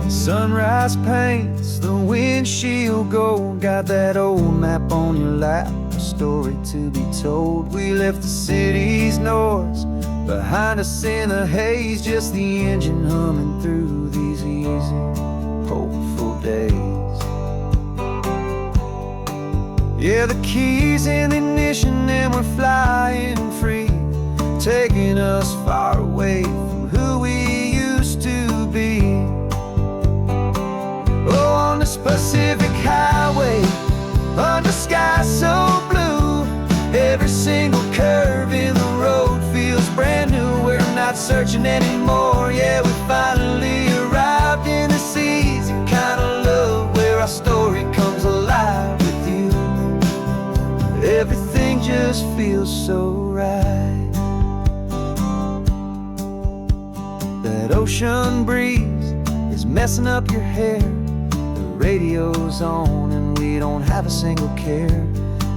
Sunrise paints the windshield gold. Got that old map on your lap, a story to be told. We left the city's noise behind us in the haze, just the engine humming through these easy, hopeful days. Yeah, the keys in the ignition and we're flying free, taking us far away from who we used to be. Oh, on this Pacific highway, under sky so blue, every single curve in the road feels brand new. We're not searching anymore, yeah, we finally arrived in this easy kind of love, where our story comes alive with you. Everything just feels so right. That ocean breeze is messing up your hair, the radio's on and we don't have a single care.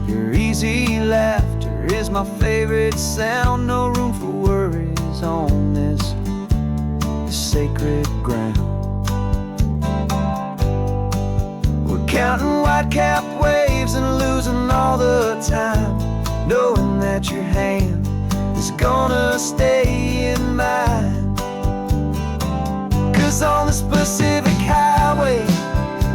Your easy laughter is my favorite sound. No room for worries on this sacred ground. We're counting white-capped waves and losing all the time, knowing that your hand is gonna stay in mine. 'Cause on this Pacific highway,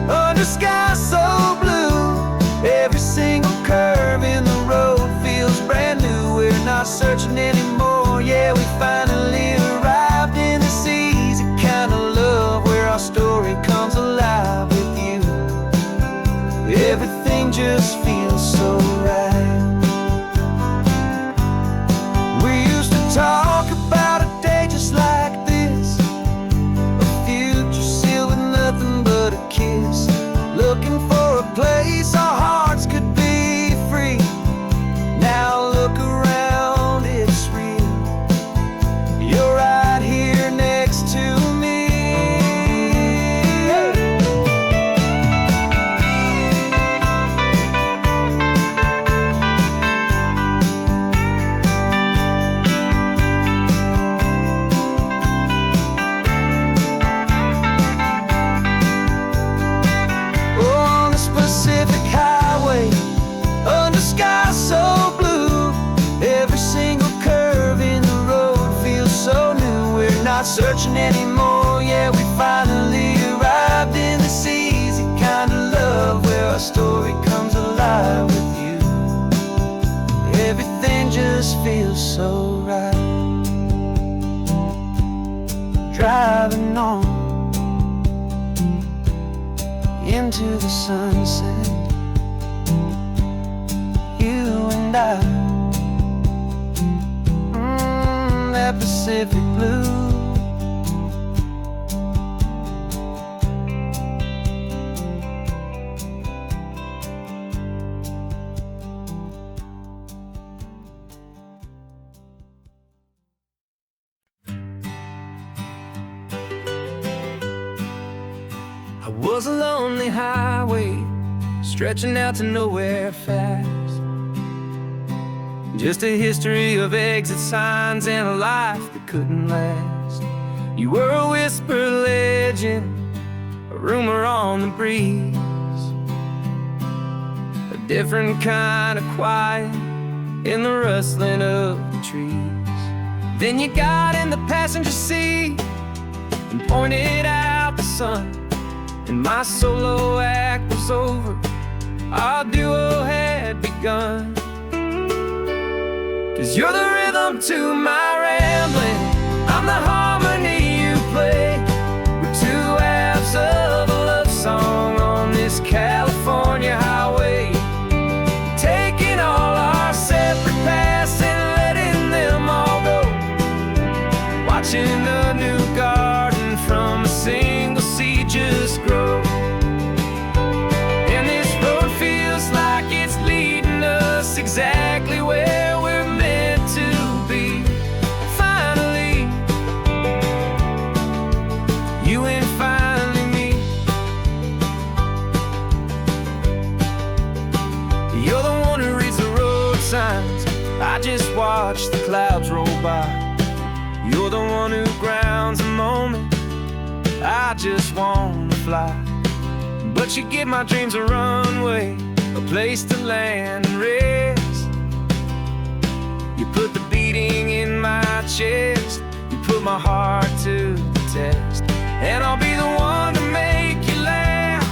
under sky so blue, every single curve in the road feels brand new. We're not searching anymore, yeah, we finally arrived in this easy kind of love, where our story comes alive with you. Everything just feels so right. We used to talk about a day just like this, a future sealed with nothing but a kiss, looking for a place our hearts could be free. Now look around, it's real. You're right here next to me. Pacific highway, under sky so blue, every single curve in the road feels so new. We're not searching anymore, yeah, we finally arrived in this easy kind of love, where our story comes alive with you. Everything just feels so right. Driving on into the sunset, you and I, that Pacific blue. Was a lonely highway, stretching out to nowhere fast. Just a history of exit signs and a life that couldn't last. You were a whisper legend, a rumor on the breeze, a different kind of quiet in the rustling of the trees. Then you got in the passenger seat and pointed out the sun, and my solo act was over, our duo had begun. 'Cause you're the rhythm to my rambling, I'm the harmony you play. We're two halves of a love song on this California highway, taking all our separate paths and letting them all go, watching a new garden from a single seed just grow. And this road feels like it's leading us exactly where we're meant to be. Finally, you and finally me. You're the one who reads the road signs, I just watch the clouds roll by. You're the one who grounds a moment, I I just wanna fly. But you give my dreams a runway, a place to land and rest. You put the beating in my chest, you put my heart to the test. And I'll be the one to make you laugh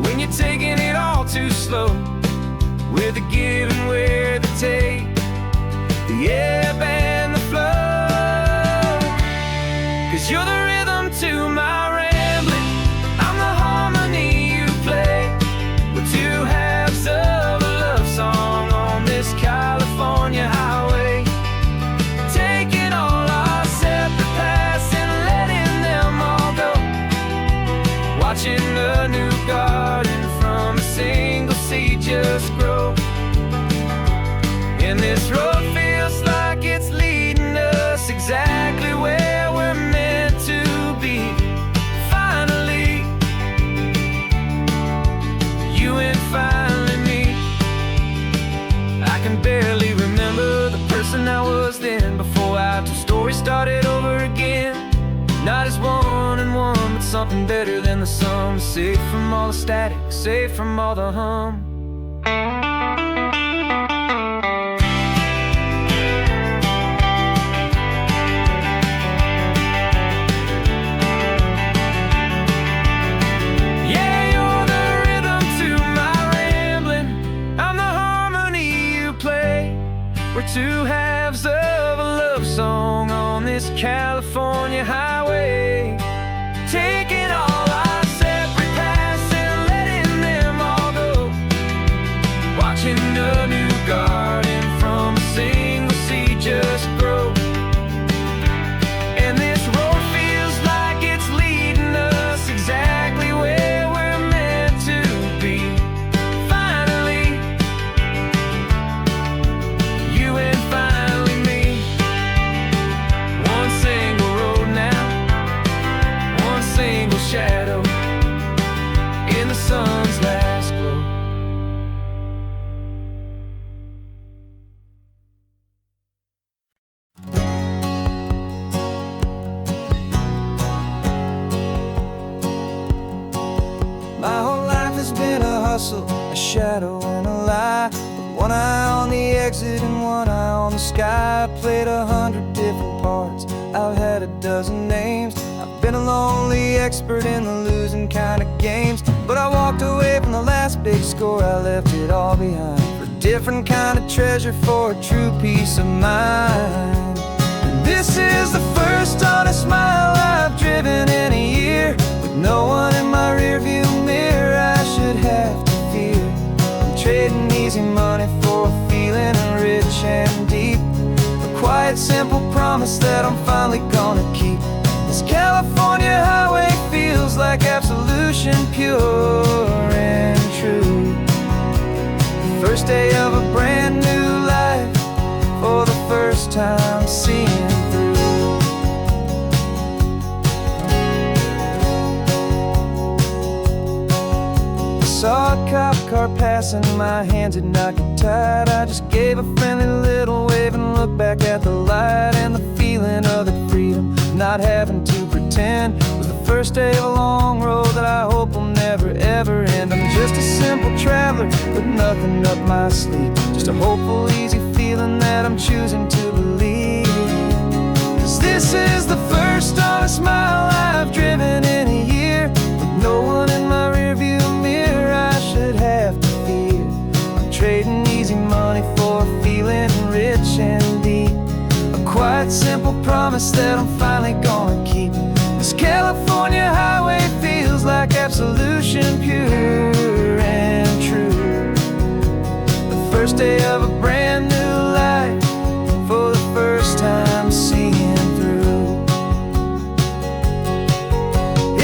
when you're taking it all too slow. We're the give and we're the take, the ebb and the flow. 'Cause you're the rhythm to my rambling, I'm the harmony you play. We're two halves of a love song on this California highway, taking all our separate paths and letting them all go. Watching the new garden from a single seed just grow. And this road feels like it's leading us exactly where we're meant to be. Finally, you and finally me. I can barely remember the person I was then, before our two stories started over again. Not as one and one, but something better than the sum. Safe from all the static, safe from all the hum. We're two halves of a love song on this California highway, taking all our separate paths and letting them all go. Watching a new garden from a single seed just grow. And this road feels like it's leading us exactly where we're meant to be. Finally, you and finally me. One single road now, one single shadow in the sun's last glow. My whole life has been a hustle, a shadow and a lie, with one eye on the exit and one eye on the sky. I played 100 different parts, I've had a dozen names. I've been a lonely expert in the losing kind of games, but I walked away from the last big score. I left it all behind for a different kind of treasure, for a true peace of mind. And this is the first honest mile I've driven in a year, with no one in my rearview mirror I should have to fear. I'm trading easy money for a feeling rich and deep, a quiet, simple promise that I'm finally gonna keep. This California highway feels like absolution, pure and true. First day of a brand new life, for the first time seeing through. Saw a cop car passing, my hands had not got tied. I just gave a friendly little wave and looked back at the light. And the feeling of the freedom, not having to pretend, was the first day of a long road that I hope will never ever end. I'm just a simple traveler with nothing up my sleeve, just a hopeful, easy feeling that I'm choosing to believe. 'Cause this is the first honest mile I've driven in a year, with no one in my rearview mirror I should have to fear. I'm trading easy money for a feeling rich and deep, a quiet, simple promise that I'm finally gonna keep. This California highway feels like absolution, pure and true. The first day of a brand new life, for the first time seeing through.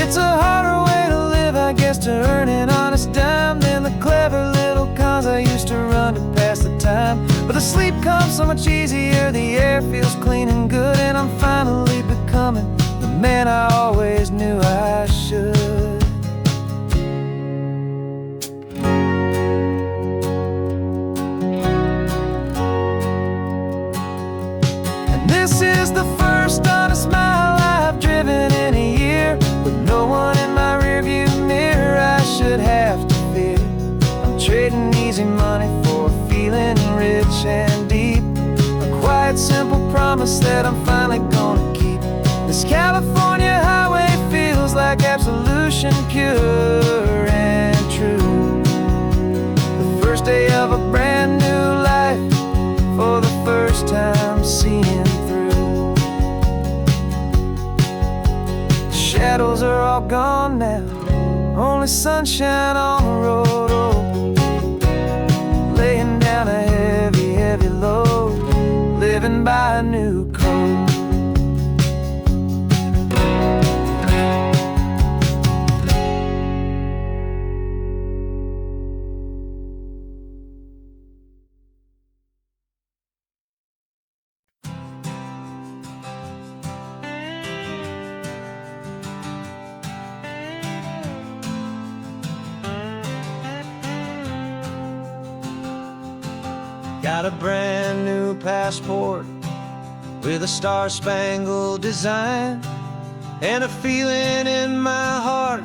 It's a harder way to live, I guess, to earn an honest dime than the clever little cons I used to run to pass the time. But the sleep comes so much easier, the air feels clean and good, and I'm finally becoming the man I always knew I should. And this is the first honest mile I've driven in a year, with no one passion pure and true. The first day of a brand new life, for the first time seeing through. The shadows are all gone now, only sunshine on the road. Oh, laying down a heavy, heavy load, living by a new code. Got a brand new passport with a star-spangled design, and a feeling in my heart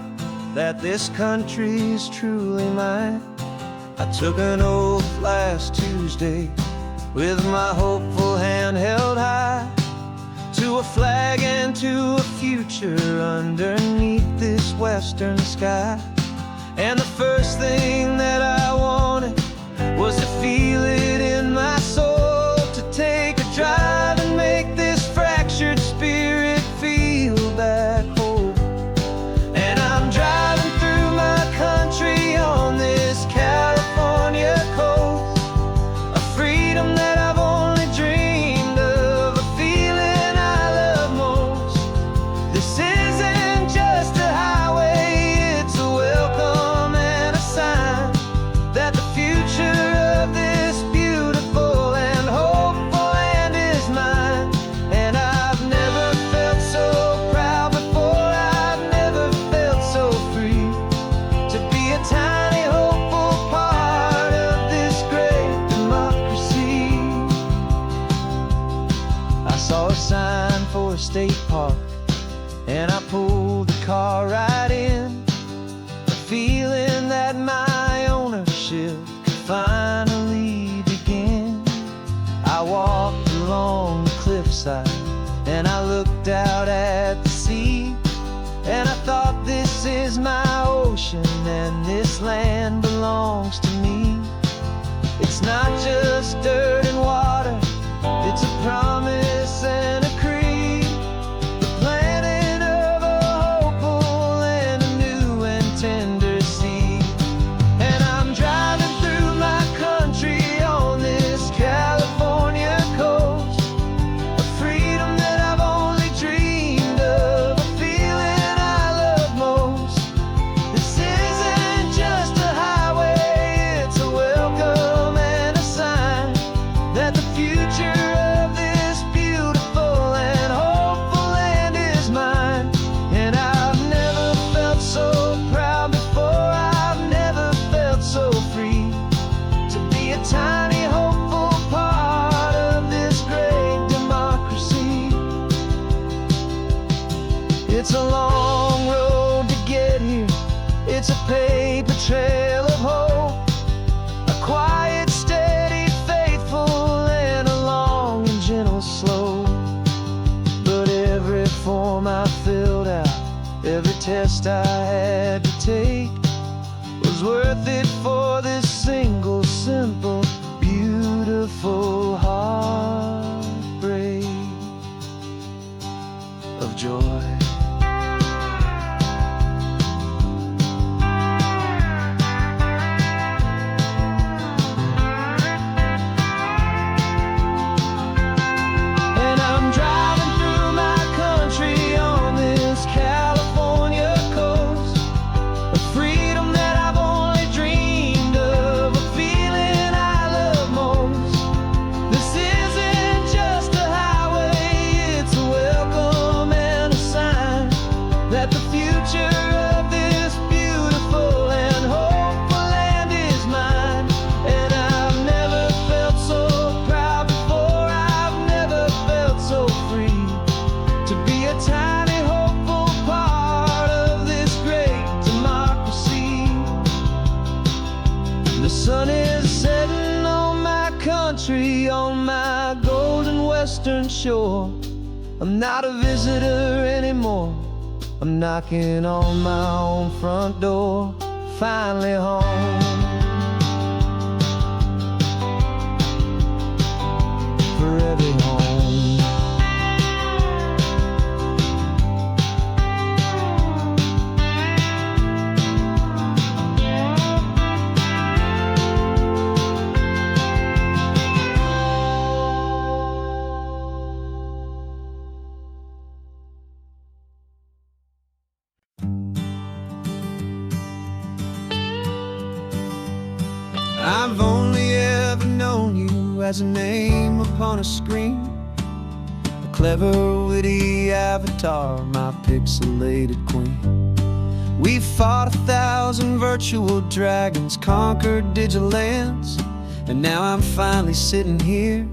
that this country's truly mine. I took an oath last Tuesday with my hopeful hand held high, to a flag and to a future underneath this western sky. And the first thing that I wanted was to feel it in my soul, to take a drive and make this fractured spirit feel back home. And I'm driving through my country on this California coast, a freedom that I've only dreamed of, a feeling I love most. This isn't just a highway, it's a welcome and a sign that the future of this beautiful and hopeful land is mine. And I've never felt so proud before, I've never felt so free, to be a tiny hopeful part of this great democracy. I saw a sign for a state park, and I pulled the car right in, a feeling that my ownership finally begin. I walked along the cliffside and I looked out at the sea, and I thought, this is my ocean and this land belongs to me. It's not just dirt and water, it's a promise and a creed, the planting of a hopeful and a new and tender seed. And I'm driving through my country on this California coast, a freedom that I've only dreamed of, a feeling I love most. This isn't just a highway, it's a welcome and a sign that the future of this beautiful and hopeful land is mine. And I've never felt so proud before, I've never felt so free, to be a tiny hopeful part of this great democracy. It's a long road to get here, it's a paper trail of hope, a quiet, steady, faithful, and a long and gentle slope. But every form I filled out, every test I had to take, was worth it for this single, simple, beautiful heartbreak of joy. And I'm driving through my country on this California coast, a freedom that I've only dreamed of, a feeling I love most. This isn't just a highway, it's a welcome and a sign that the future of this beautiful and hopeful land is mine. And I've never felt so proud before, I've never felt so free, to be a tiny hopeful part of this great democracy. The sun is setting on my country, on my golden western shore. I'm not a visitor anymore, I'm knocking on my own front door, finally home. For every home. I've only ever known you as a name upon a screen, a clever, witty avatar, my pixelated queen. We've fought 1,000 virtual dragons, conquered digital lands, and now I'm finally sitting here,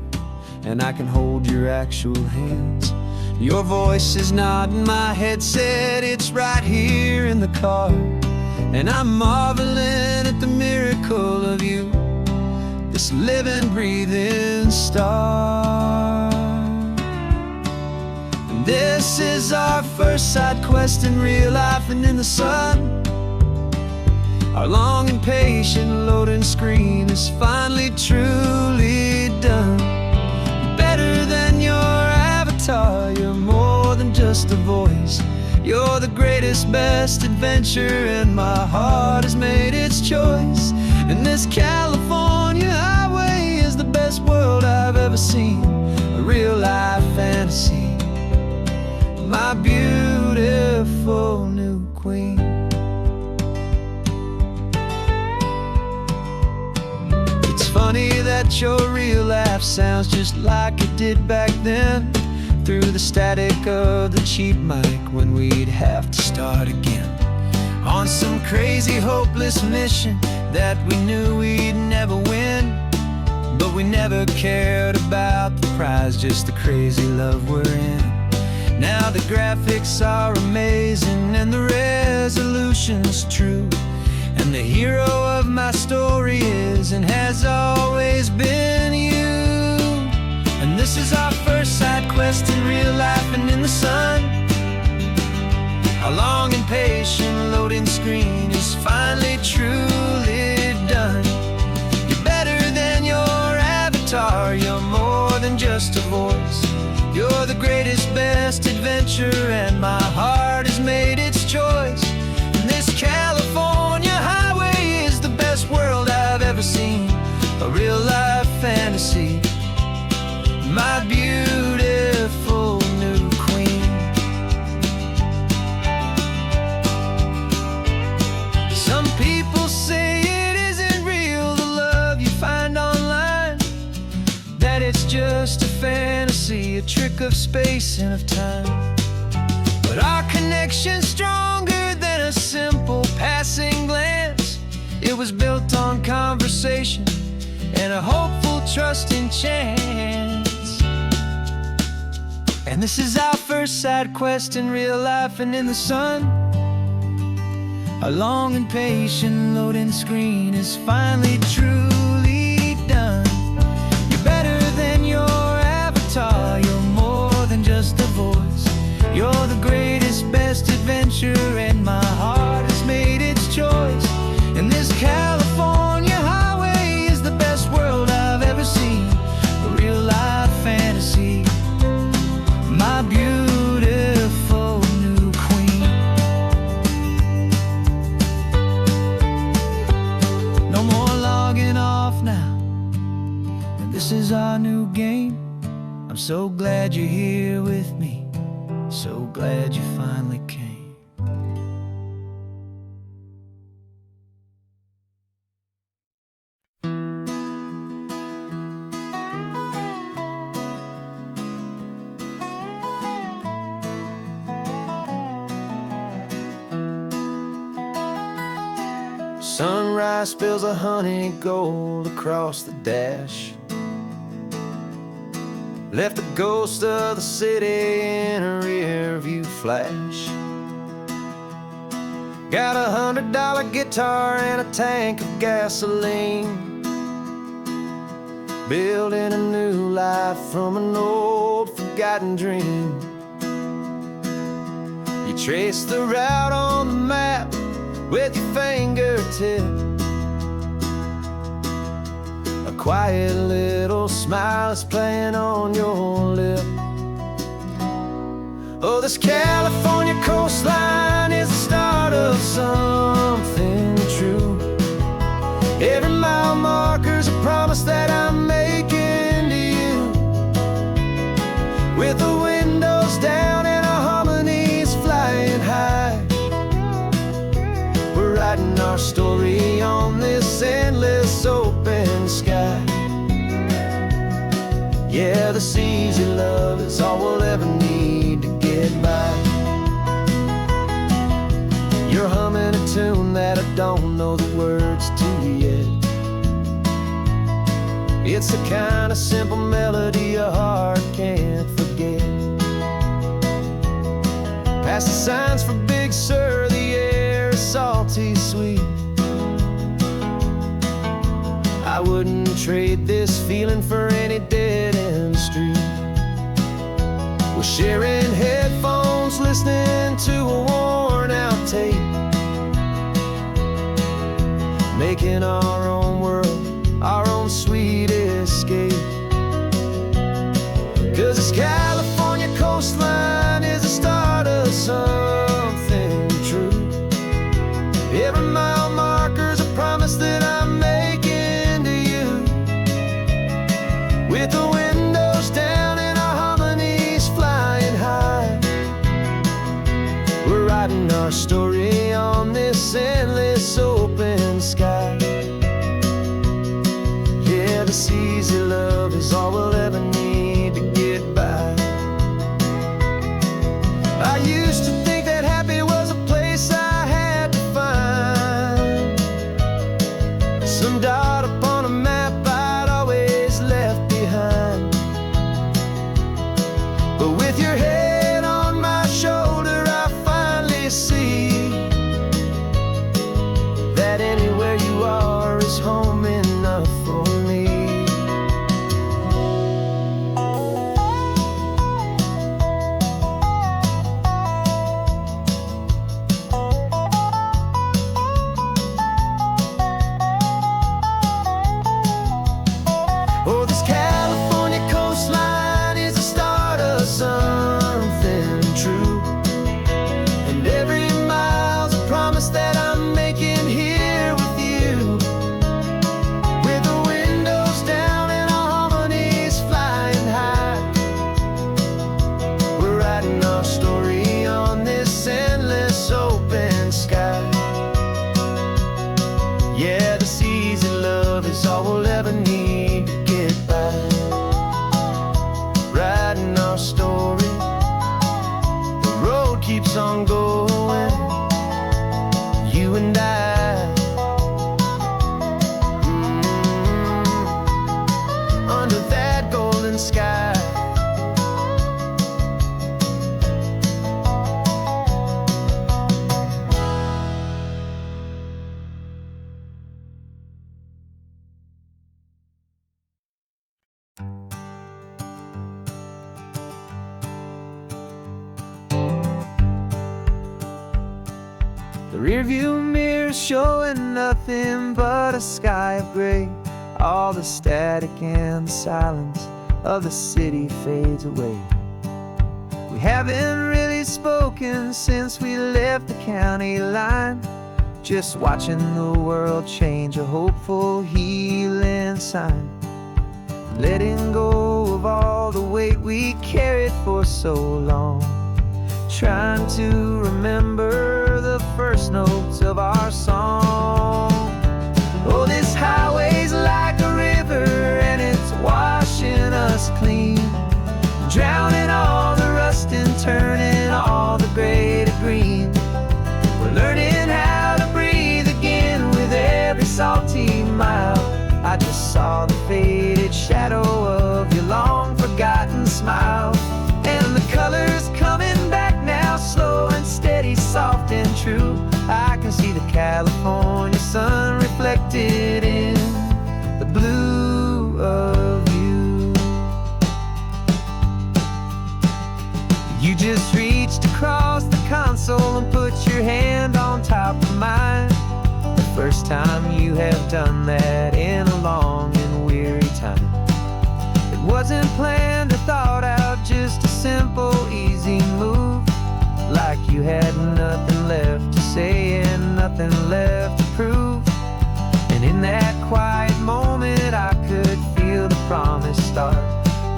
and I can hold your actual hands. Your voice is not in my headset, it's right here in the car, and I'm marveling at the miracle of you, this living, breathing star. And this is our first side quest in real life and in the sun. Our long and patient loading screen is finally truly done. Better than your avatar, you're more than just a voice. You're the greatest, best adventure, and my heart has made its choice. And this California highway is the best world I've ever seen, a real-life fantasy, my beautiful new queen. It's funny that your real life sounds just like it did back then, through the static of the cheap mic when we'd have to start again, on some crazy hopeless mission that we knew we'd never win. But we never cared about the prize, just the crazy love we're in. Now the graphics are amazing and the resolution's true, and the hero of my story is and has always been you. And this is our first side quest in real life and in the sun. Our long and patient loading screen is finally truly done. You're better than your avatar, you're more than just a voice. You're the greatest, best adventure, and my heart has made its choice. And this California highway is the best world I've ever seen, a real-life fantasy, my beautiful new queen. Some people say it isn't real, the love you find online, that it's just a fantasy, a trick of space and of time. But our connection's stronger than a simple passing glance. It was built on conversation and a hopeful, trusting chance. And this is our first side quest in real life and in the sun. Our long and patient loading screen is finally truly done. You're better than your avatar, you're more than just a voice. You're the greatest, best adventure, and my heart has made its choice. And this California highway is the best world I've ever seen, a real-life fantasy, my beautiful new queen. No more logging off now, and this is our new game. I'm so glad you're here with me, so glad you finally came. Sunrise spills a honey gold across the dash, left the ghost of the city in a rear view flash. Got $100 guitar and a tank of gasoline, building a new life from an old forgotten dream. You Trace the route on the map with your fingertip. A quiet little smile is playing on your lip. Oh, this California coastline is the start of something true. Every mile marker's a promise that I'm making to you. With the windows down and our harmonies flying high, we're writing our story on this endless open sky. Yeah, this easy love is all we'll ever need to get by. You're humming a tune that I don't know the words to yet. It's the kind of simple melody a heart can't forget. Past the signs for Big Sur, the air is salty sweet. I wouldn't trade this feeling for any dead-end street. We're sharing headphones, listening to a worn-out tape, making our own world, our own sweet escape. 'Cause this California coastline is the start of something true. Every mile marker's a promise that I'm making to you. With the windows down and our harmonies flying high, we're writing our story on this endless open sky. Yeah, this easy love is all we'll ever need to get by. I used to think that happy was a place I had to find, some dot upon a map I'd always left behind. But with your head on my shoulder, I finally see that anywhere you are is home enough for me. Oh, this California coastline is the start of something true. And every mile's a promise that I'm making here with you. With the windows down and our harmonies flying high, we're writing our story on this endless open sky. Yeah, this easy love is all we'll ever need to get by. Writing our story, the road keeps on going, you and I. Under that golden sky. The rearview mirror's showing nothing but a sky of gray. All the static and the silence of the city fades away. We haven't really spoken since we left the county line, just watching the world change, a hopeful healing sign. Letting go of all the weight we carried for so long, trying to remember the first notes of our song. Oh, this highway's like a river and it's washing us clean, drowning all the rust and turning all the gray to green. We're learning how to breathe again with every salty mile. I just saw the faded shadow of your long forgotten smile, and the colors coming back now, slow and steady, soft and true. I can see the California sun reflected in the blue of you. You just reached across the console soul and put your hand on top of mine. The first time you have done that in a long and weary time. It wasn't planned or thought out, just a simple, easy move. Like you had nothing left to say and nothing left to prove. And in that quiet moment I could feel the promise start,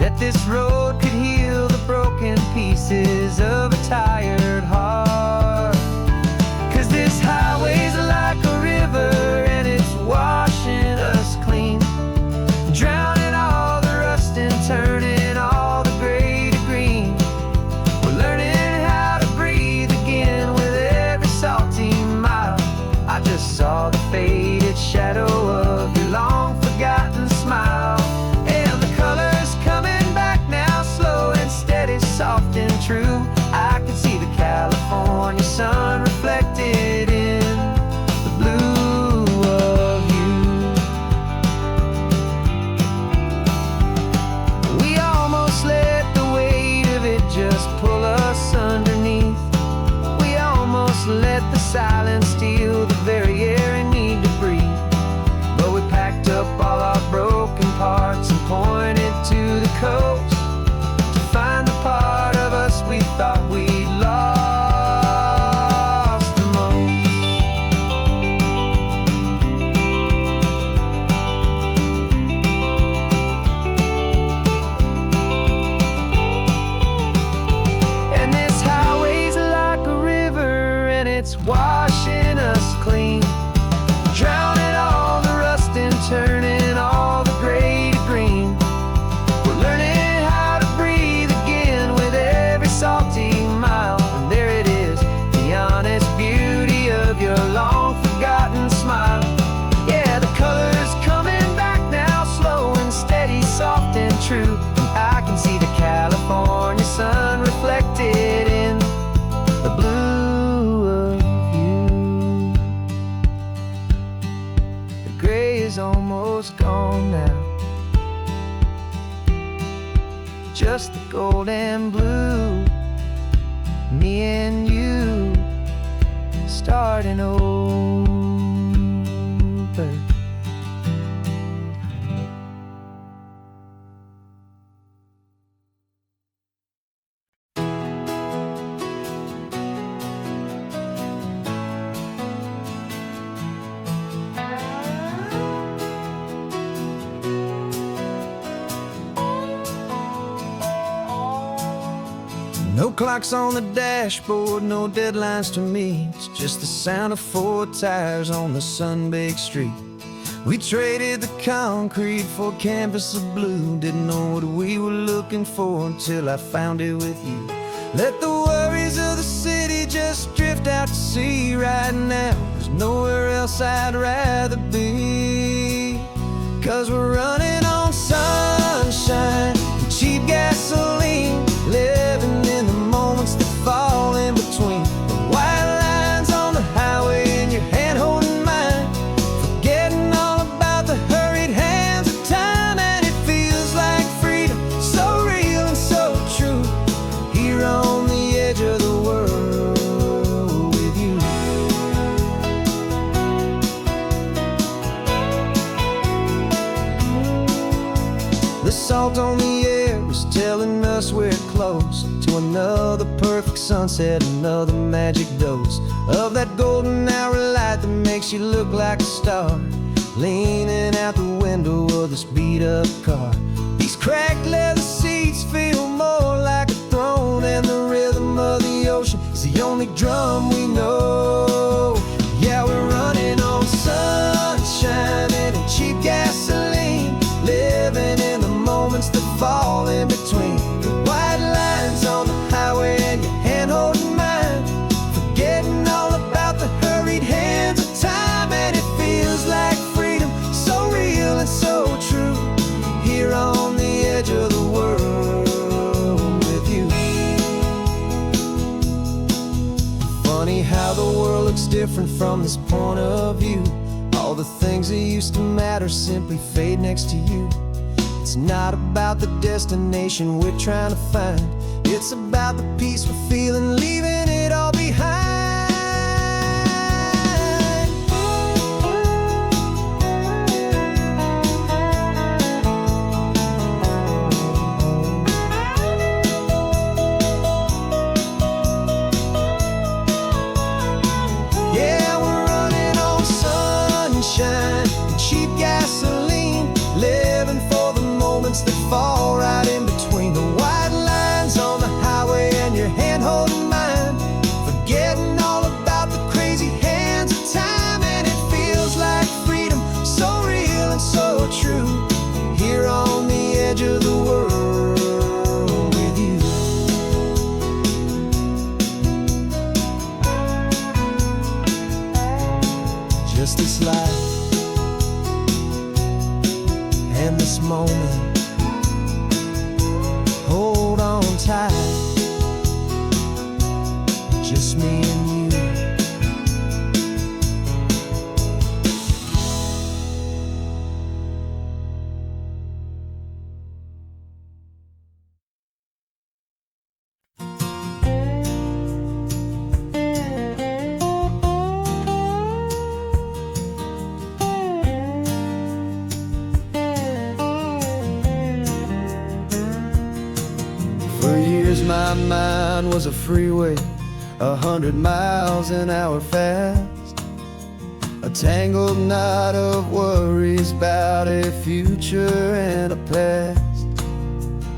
that this road could heal the broken pieces of a tired heart. 'Cause this highway's like a river and it's washing us clean, drowning all the rust and turning all the gray to green. We're learning how to breathe again with every salty mile. I just saw the faded shadow of your long forgotten smile. And the colors coming back now, slow and steady, soft and true. I can see the California sun reflected in the blue of you. We almost let the weight of it just pull us underneath. We almost let the silence steal the very air we need to breathe. But we packed up all our broken parts and pointed to the coast to find the part of us we thought we'd lost the most. And this highway's like a river and it's washing us clean, drowning all the rust and turning all the gray to green. We're learning how to breathe again with every salty mile. And there it is, the honest beauty of your long forgotten smile. Yeah, the colors coming back now, slow and steady, soft and true. And I can see the California sun reflected in the blue of you. The gray is almost gone now, just the gold and blue. Me and you starting over. No clocks on the dashboard, no deadlines to meet. It's just the sound of 4 tires on the sun-baked street. We traded the concrete for a canvas of blue. Didn't know what we were looking for until I found it with you. Let the worries of the city just drift out to sea right now. There's nowhere else I'd rather be. 'Cause we're running on sunshine and cheap gasoline, living in the moments that fall in between. The white lines on the highway and your hand holding mine, forgetting all about the hurried hands of time. And it feels like freedom, so real and so true, here on the edge of the world with you. The salt on the air is telling us we're close to another perfect sunset, another magic dose of that golden hour light that makes you look like a star, leaning out the window of this beat-up car. These cracked leather seats feel more like a throne, and the rhythm of the ocean is the only drum we know. Yeah, we're running on sunshine and cheap gasoline, living in the moments that fall in between. The white lines on the highway and your hand holding mine, forgetting all about the hurried hands of time. And it feels like freedom, so real and so true, here on the edge of the world with you. Funny how the world looks different from this point of view. All the things that used to matter simply fade next to you. It's not about the destination we're trying to find, it's about the peace we're feeling, leaving it all behind. just this life and this moment. Hold on tight, just me and you. For years my mind was a freeway, 100 miles an hour fast, a tangled knot of worries about a future and a past.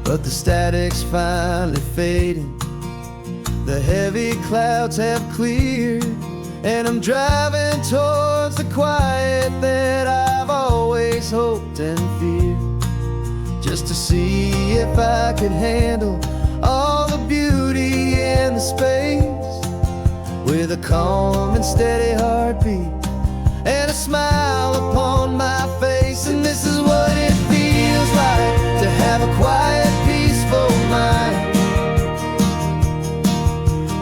But the static's finally fading, the heavy clouds have cleared, and I'm driving towards the quiet that I've always hoped and feared, just to see if I could handle all the beauty and the space, with a calm and steady heartbeat and a smile upon my face. And this is what it feels like to have a quiet, peaceful mind.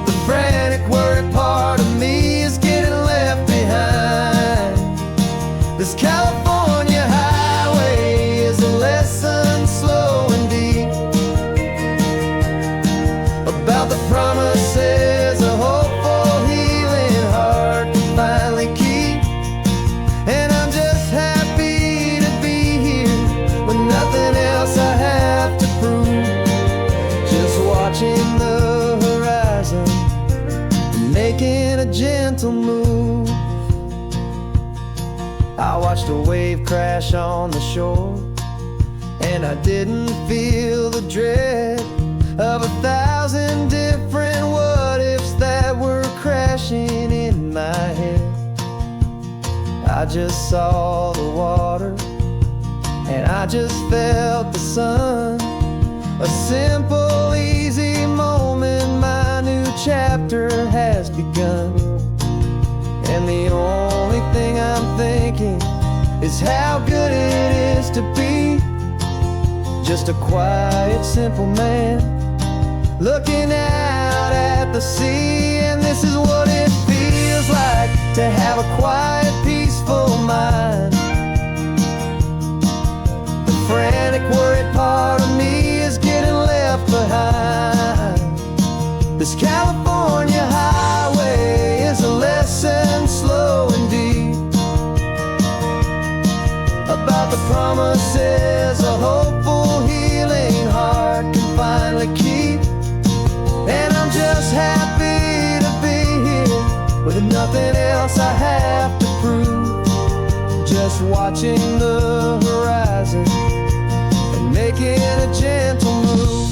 The frantic, worried part of me is getting left behind. This California highway is a lesson slow and deep about the promises a hopeful, healing heart can finally keep. And I'm just happy to be here with nothing else I have to prove, just watching the horizon and making a gentle move. I watched a wave crash on the shore, and I didn't feel the dread of 1,000 different what-ifs that were crashing in my head. I just saw the water, and I just felt the sun. A simple, easy moment, my new chapter has begun. And the only thing I'm thinking is how good it is to be just a quiet, simple man looking out at the sea. And this is what it feels like to have a quiet, peaceful mind. The frantic, worried part of me is getting left behind. This California highway is a lesson slow and deep about the promises a hopeful, healing heart can finally keep. And I'm just happy to be here with nothing else I have to prove, just watching the horizon and making a gentle move.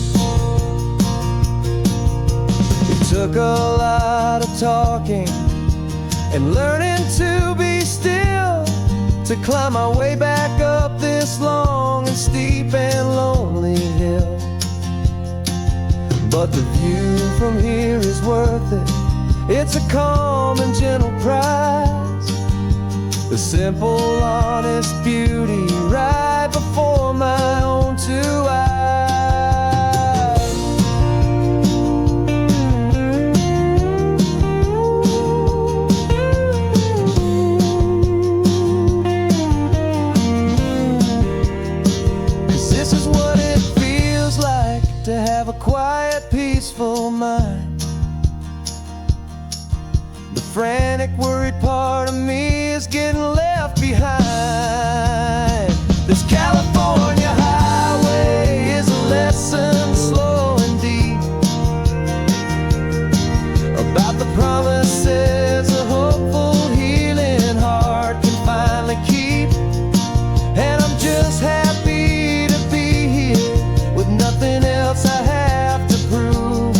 It took a lot of talking and learning to be still to climb my way back up this long and steep and lonely hill. But the view from here is worth it. It's a calm and gentle prize, the simple, honest beauty right before my own two eyes. This is what it feels like to have a quiet, peaceful mind. The frantic, worried part of me is getting left behind. This California highway is a lesson slow and deep about the promises a hopeful, healing heart can finally keep. And I'm just happy to be here with nothing else I have to prove,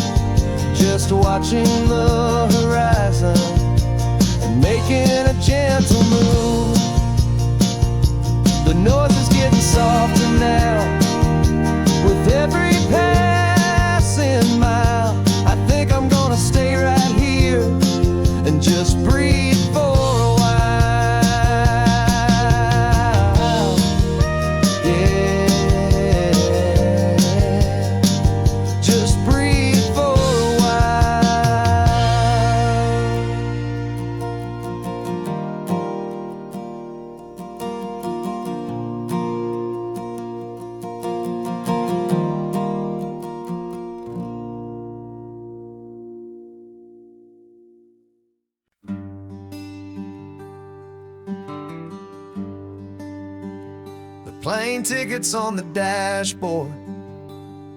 just watching the horizon and making a gentle move. The noise is getting softer now with every passing mile. I think I'm gonna stay right here and just breathe for a while. Plane tickets on the dashboard,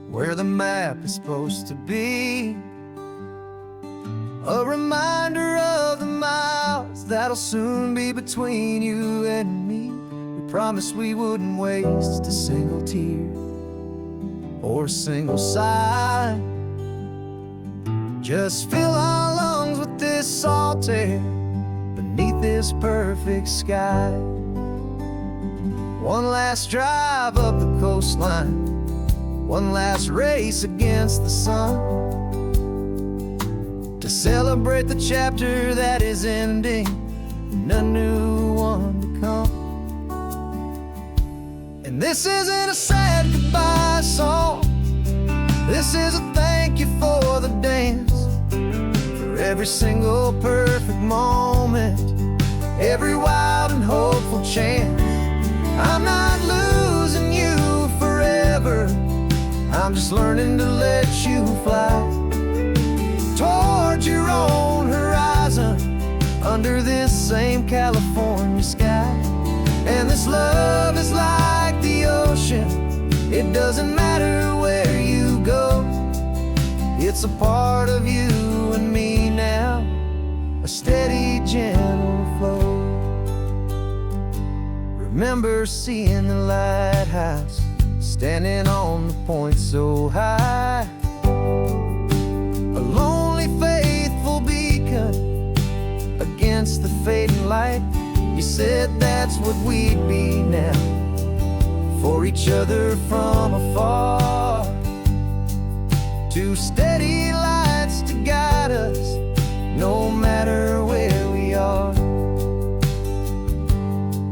where the map is supposed to be. A reminder of the miles that'll soon be between you and me. We promised we wouldn't waste a single tear or a single sigh. Just fill our lungs with this salt air beneath this perfect sky. One last drive up the coastline, one last race against the sun, to celebrate the chapter that is ending and a new one to come. And this isn't a sad goodbye song, this is a thank you for the dance, for every single perfect moment, every wild and hopeful chance. I'm not losing you forever, I'm just learning to let you fly towards your own horizon, under this same California sky. And this love is like the ocean, it doesn't matter where you go, it's a part of you and me now, a steady, gentle flow. Remember seeing the lighthouse, standing on the point so high, a lonely, faithful beacon against the fading light. You said that's what we'd be now, for each other from afar. Two steady lights to guide us, no matter where we are.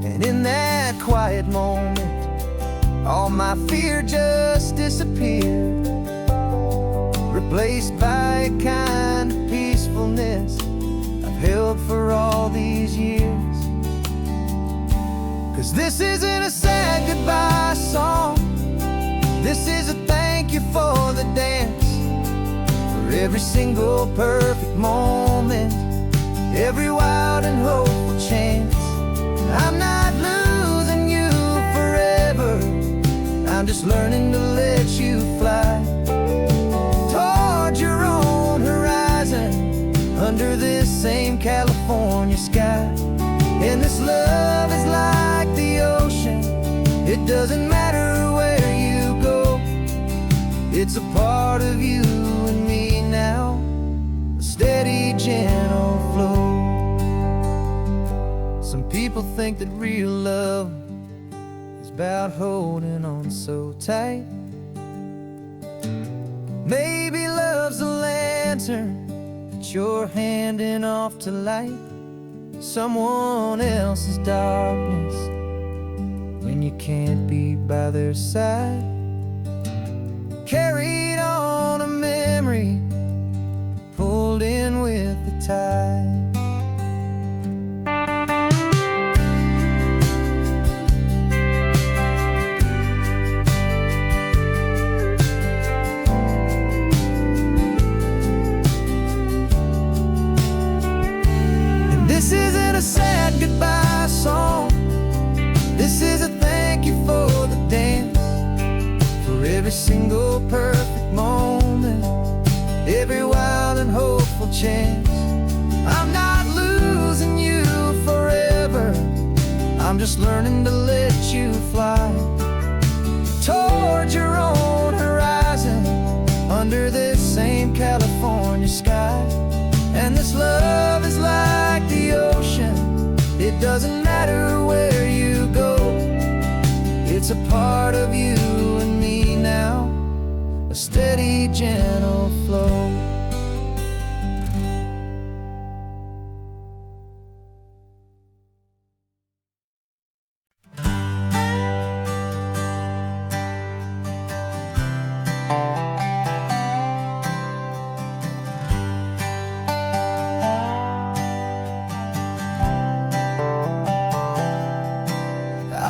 And in that quiet moment, all my fear just disappeared, replaced by a kind of peacefulness I've held for all these years. 'Cause this isn't a sad goodbye song, this is a thank you for the dance, for every single perfect moment, every wild and hopeful chance. I'm not losing you forever, I'm just learning to let you fly towards your own horizon, under this same California sky. And this love is like the ocean, it doesn't matter where you go, it's a part of you and me now, a steady, gentle flow. Some people think that real love is about holding on so tight. Maybe love's a lantern that you're handing off to light someone else's darkness when you can't be by their side. Carried on a memory, pulled in with the tide. This isn't a sad goodbye song, this is a thank you for the dance, for every single perfect moment, every wild and hopeful chance. I'm not losing you forever, I'm just learning to let you fly towards your own horizon, under this same California sky. And this love is like the ocean, it doesn't matter where you go, it's a part of you and me now, a steady, gentle flow.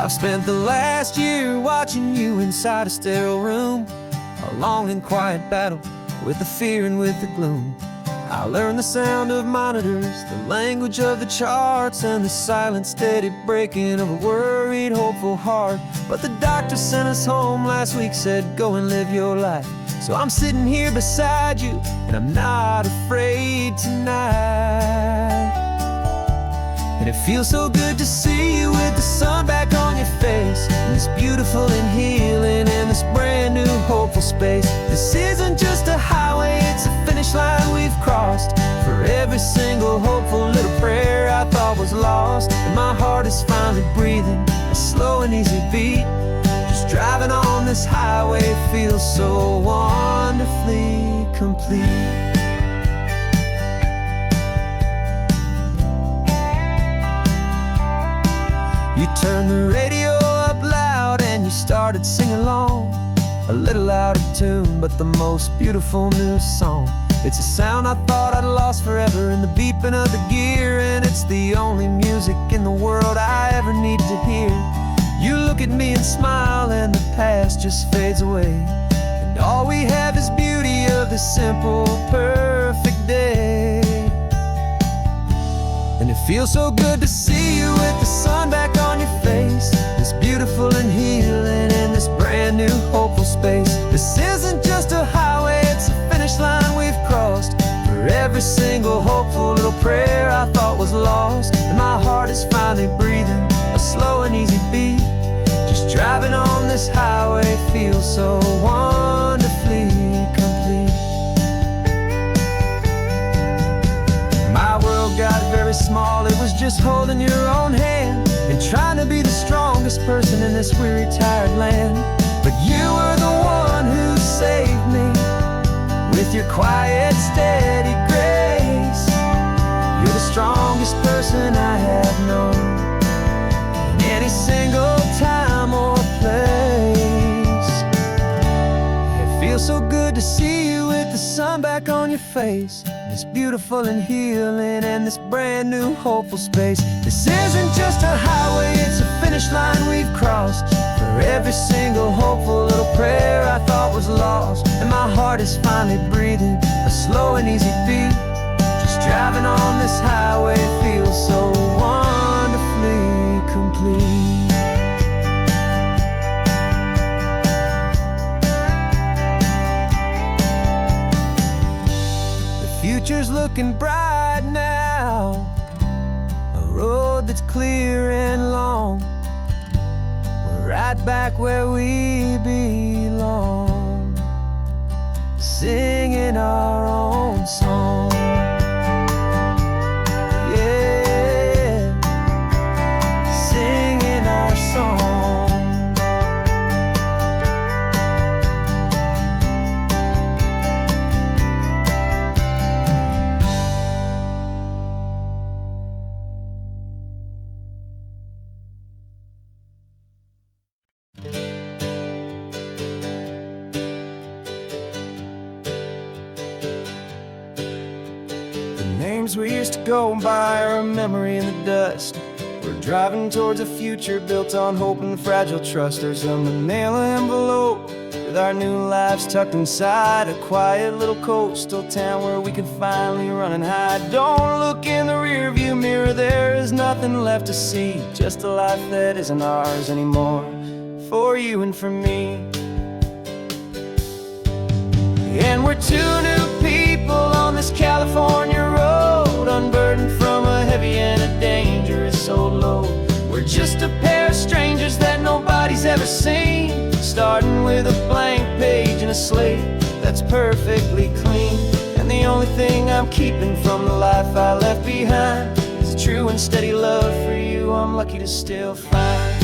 I've spent the last year watching you inside a sterile room, a long and quiet battle with the fear and with the gloom. I learned the sound of monitors, the language of the charts, and the silent, steady breaking of a worried, hopeful heart. But the doctor sent us home last week, said, go and live your life. So I'm sitting here beside you, and I'm not afraid tonight. And it feels so good to see you with the sun back on your face, and this beautiful and healing in this brand new hopeful space. This isn't just a highway, it's a finish line we've crossed. For every single hopeful little prayer I thought was lost, and my heart is finally breathing a slow and easy beat. Just driving on this highway feels so wonderfully complete. You turned the radio up loud and you started singing along, a little out of tune, but the most beautiful new song. It's a sound I thought I'd lost forever in the beeping of the gear, and it's the only music in the world I ever need to hear. You look at me and smile, and the past just fades away, and all we have is beauty of this simple, perfect day. And it feels so good to see you with the sun back on your face, this beautiful and healing in this brand new hopeful space. This isn't just a highway, it's a finish line we've crossed. For every single hopeful little prayer I thought was lost, and my heart is finally breathing a slow and easy beat. Just driving on this highway feels so wonderfully complete. My world got very small, it was just holding your own hand and trying to be the strongest person in this weary, tired land. But you were the one who saved me with your quiet, steady grace. You're the strongest person I have known in any single time or place. It feels so good to see you with the sun back on your face, this beautiful and healing and this brand new hopeful space. This isn't just a highway, it's a finish line we've crossed. For every single hopeful little prayer I thought was lost, and my heart is finally breathing a slow and easy beat. Just driving on this highway feels so wonderfully complete. Future's looking bright now, a road that's clear and long. We're right back where we belong, singing our own song. Yeah, singing our song. Names we used to go by are a memory in the dust. We're driving towards a future built on hope and fragile trust. There's a manila envelope with our new lives tucked inside, a quiet little coastal town where we can finally run and hide. Don't look in the rearview mirror, there is nothing left to see, just a life that isn't ours anymore, for you and for me. And we're two new people on this California road, unburdened from a heavy and a dangerous old load. We're just a pair of strangers that nobody's ever seen, starting with a blank page and a slate that's perfectly clean. And the only thing I'm keeping from the life I left behind is a true and steady love for you I'm lucky to still find.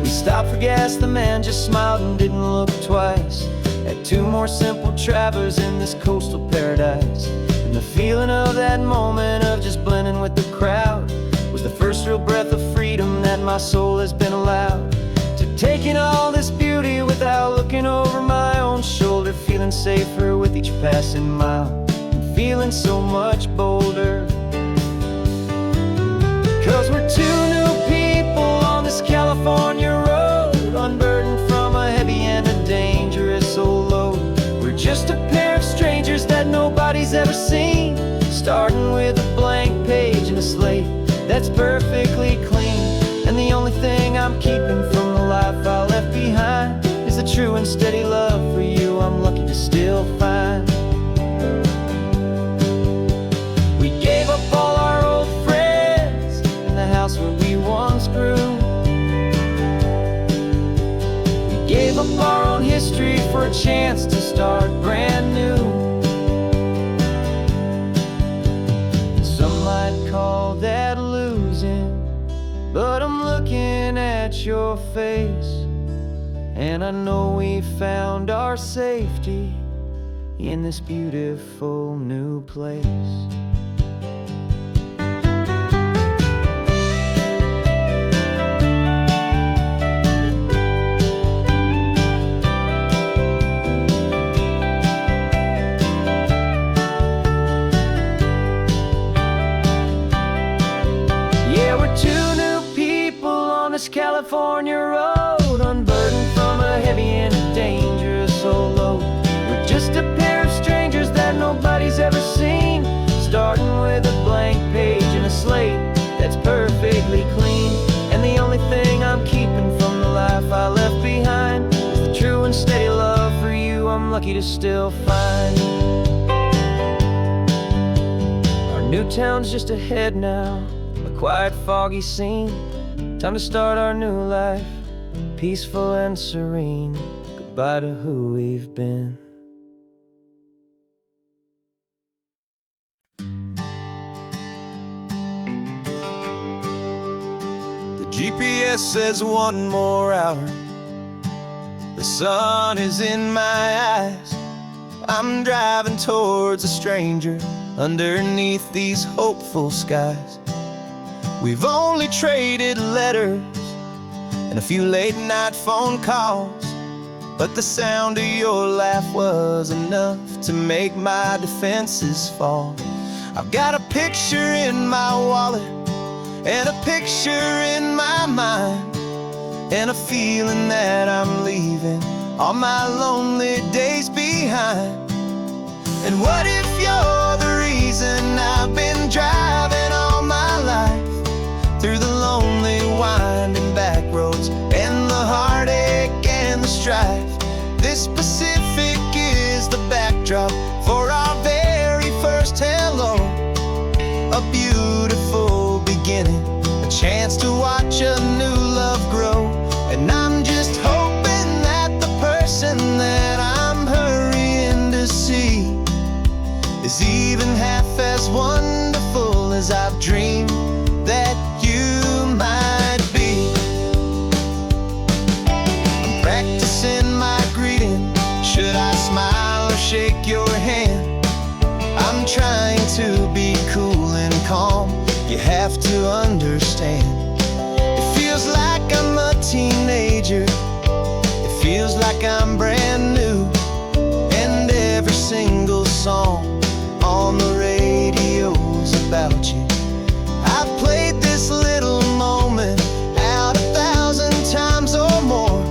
Stopped for gas, the man just smiled and didn't look twice at two more simple travelers in this coastal paradise. And the feeling of that moment of just blending with the crowd was the first real breath of freedom that my soul has been allowed to take in all this beauty without looking over my own shoulder, feeling safer with each passing mile and feeling so much bolder. 'Cause we're two new people on this California road, unburdened from a heavy and a dangerous old load. We're just a pair of strangers nobody's ever seen. Starting with a blank page and a slate that's perfectly clean. And the only thing I'm keeping from the life I left behind is the true and steady love for you I'm lucky to still find. We gave up all our old friends in the house where we once grew. We gave up our own history for a chance to start brand new. Some might call that losing, but I'm looking at your face, and I know we found our safety in this beautiful new place. Yeah, we're two new people on this California road, unburdened from a heavy and a dangerous old load. We're just a pair of strangers that nobody's ever seen, starting with a blank page and a slate that's perfectly clean. And the only thing I'm keeping from the life I left behind is the true and steady love for you I'm lucky to still find. Our new town's just ahead now, a quiet, foggy scene. Time to start our new life, peaceful and serene. Goodbye to who we've been. The GPS says 1 more hour. The sun is in my eyes. I'm driving towards a stranger underneath these hopeful skies. We've only traded letters and a few late-night phone calls, but the sound of your laugh was enough to make my defenses fall. I've got a picture in my wallet and a picture in my mind, and a feeling that I'm leaving all my lonely days behind. And what if you're the reason I've been driving all my life, through the lonely winding back roads and the heartache and the strife? This Pacific is the backdrop for our very first hello. A beautiful beginning, a chance to watch a new love grow. And I'm just hoping that the person that I'm hurrying to see is even half as wonderful as I've dreamed that you might be. I'm practicing my greeting. Should I smile or shake your hand? I'm trying to be cool and calm. You have to understand. It feels like I'm a teenager. It feels like I'm brand new. And every single song on the radio's about you. I've played this little moment out 1,000 times or more,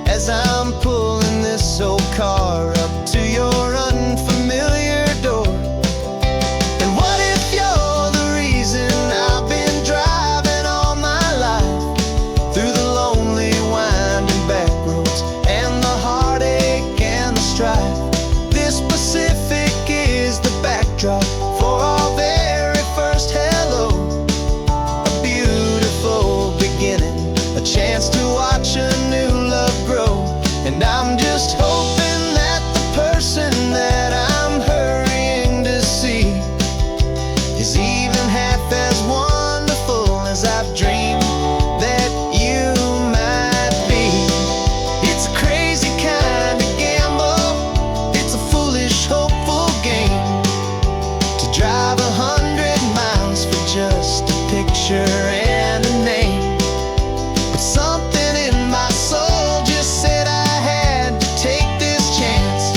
as I'm pulling this old car up to your unfamiliar door. And what if you're the reason I've been driving all my life, through the lonely winding back roads and the heartache and the strife? This Pacific is the backdrop for our very first hello. A beautiful beginning, a chance to watch a new love grow. And I'm just hoping that the person that I'm hurrying to see is even half as wonderful as I've dreamed that you might be. It's a crazy kind of gamble. It's a foolish, hopeful game, to drive 100 miles for just a picture and a name. But something in my soul just said I had to take this chance,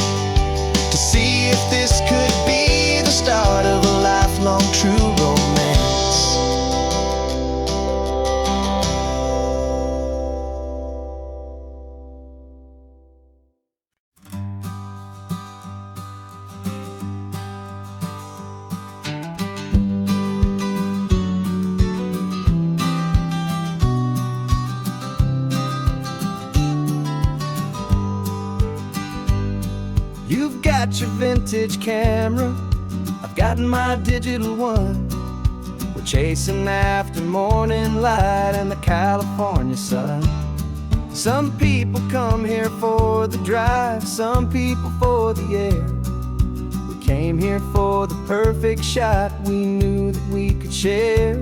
to see if this could be the start of a lifelong true romance. got your vintage camera, I've got my digital one. We're chasing after morning light and the California sun. Some people come here for the drive, some people for the air. We came here for the perfect shot we knew that we could share.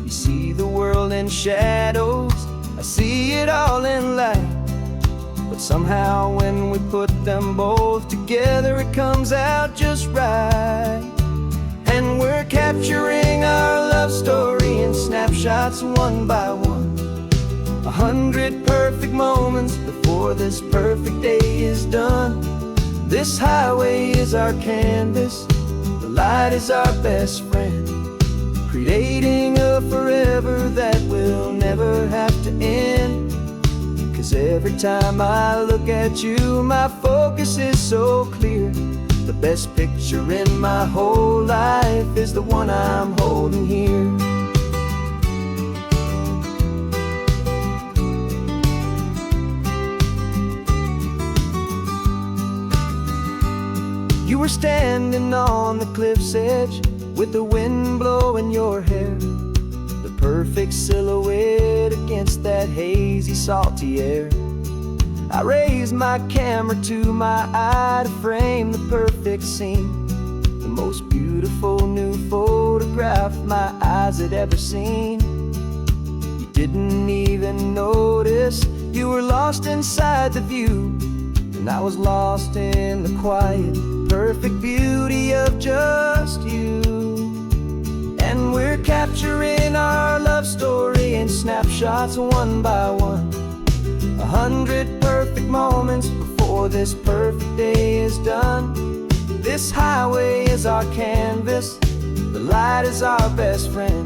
You see the world in shadows, I see it all in light. But somehow when we put them both together, it comes out just right. And we're capturing our love story in snapshots one by one. 100 perfect moments before this perfect day is done. This highway is our canvas, the light is our best friend, creating a forever that will never have to end. 'Cause every time I look at you, my focus is so clear. The best picture in my whole life is the one I'm holding here. You were standing on the cliff's edge with the wind blowing your hair, the perfect silhouette against that hazy, salty air. I raised my camera to my eye to frame the perfect scene, the most beautiful new photograph my eyes had ever seen. You didn't even notice you were lost inside the view, and I was lost in the quiet, perfect beauty of just you. And we're capturing our love story in snapshots one by one. 100 perfect moments before this perfect day is done. This highway is our canvas, the light is our best friend,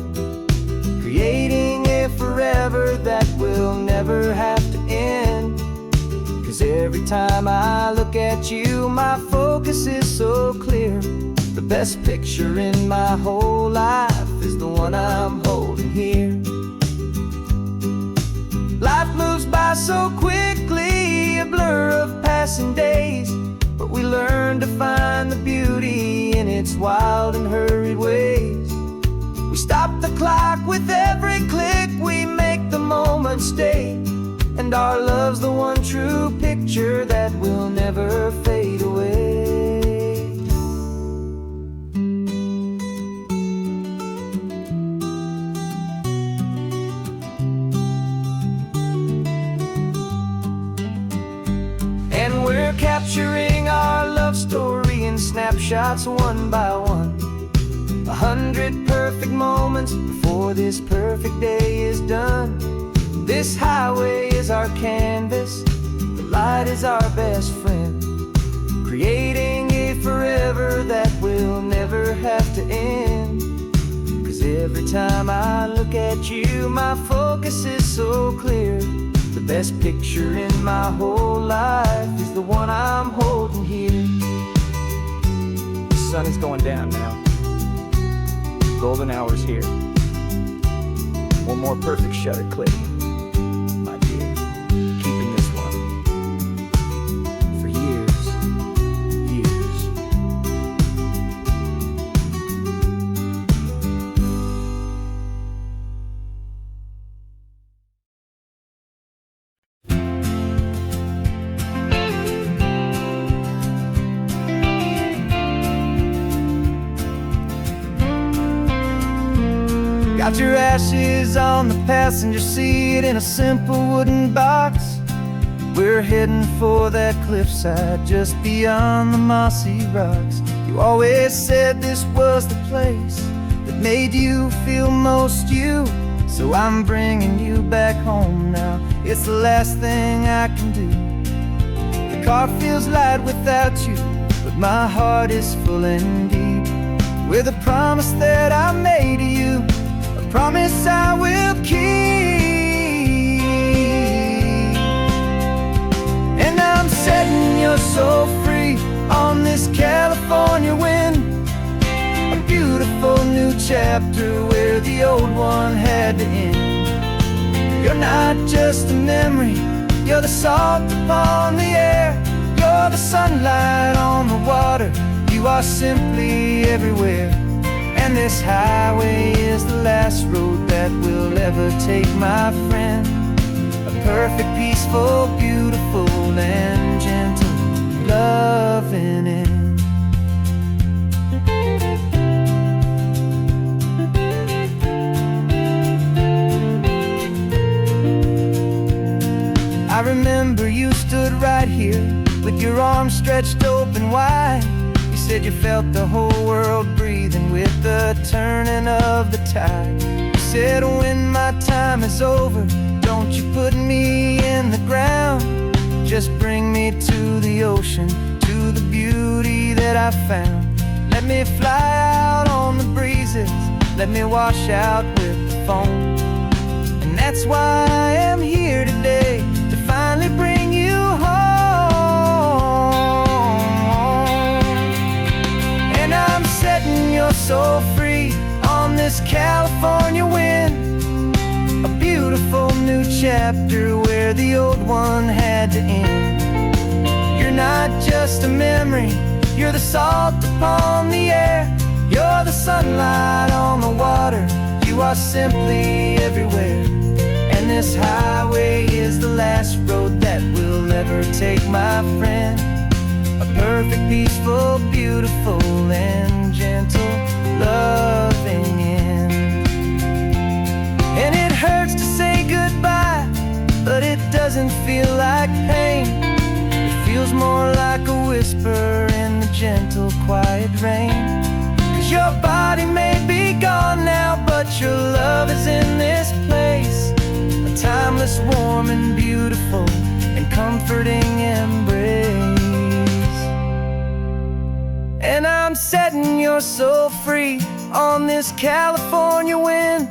creating a forever that will never have to end. 'Cause every time I look at you, my focus is so clear. The best picture in my whole life is the one I'm holding here. Life moves by so quickly, a blur of passing days, but we learn to find the beauty in its wild and hurried ways. We stop the clock with every click, we make the moment stay, and our love's the one true picture that will never fade away. And we're capturing our love story in snapshots one by one. 100 perfect moments before this perfect day is done. This highway is our canvas, the light is our best friend, creating a forever that will never have to end. 'Cause every time I look at you, my focus is so clear. The best picture in my whole life is the one I'm holding here. The sun is going down now. Golden hour's here. One more perfect shutter click, my dear. Keeping this one for years, years. Got your ashes on the passenger seat in a simple wooden box. We're heading for that cliffside just beyond the mossy rocks. You always said this was the place that made you feel most you, so I'm bringing you back home now. It's the last thing I can do. The car feels light without you, but my heart is full and deep with a promise that I made to you, a promise I will keep. And I'm setting your soul free on this California wind, a beautiful new chapter where the old one had to end. You're not just a memory, you're the salt upon the air. You're You're the sunlight on the water, you are simply everywhere. And this highway is the last road that will ever take, my friend. A perfect, peaceful, beautiful, and gentle loving end. I remember you stood right here with your arms stretched open wide. You said you felt the whole world breathing with the turning of the tide. You said, when my time is over, don't you put me in the ground. Just bring me to the ocean, to the beauty that I found. Let me fly out on the breezes, let me wash out with the foam. And that's why I am here today, to finally bring you home. And I'm setting your soul free on this California wind. A beautiful new chapter where the old one had to end. You're not just a memory, you're the salt upon the air. You're the sunlight on the water, you are simply everywhere. And this highway is the last road that we'll ever take, my friend. A perfect, peaceful, beautiful, and gentle loving end. And it hurts to say goodbye, but it doesn't feel like pain. It feels more like a whisper in the gentle, quiet rain. 'Cause your body may be gone now, but your love is in this place. A timeless, warm, and beautiful, and comforting embrace. And I'm setting your soul free on this California wind.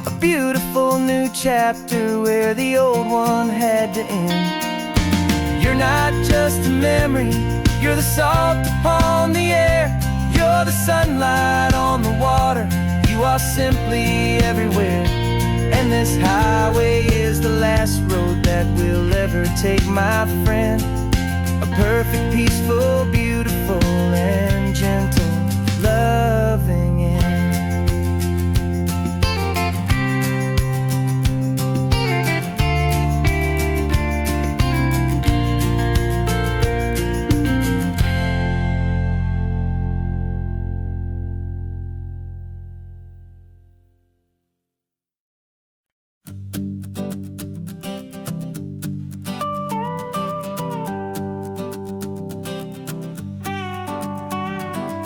A beautiful new chapter where the old one had to end. You're not just a memory, you're the salt upon the air. You're the sunlight on the water, you are simply everywhere. And this highway is the last road that we'll ever take, my friend. A perfect, peaceful, beautiful, and gentle loving end.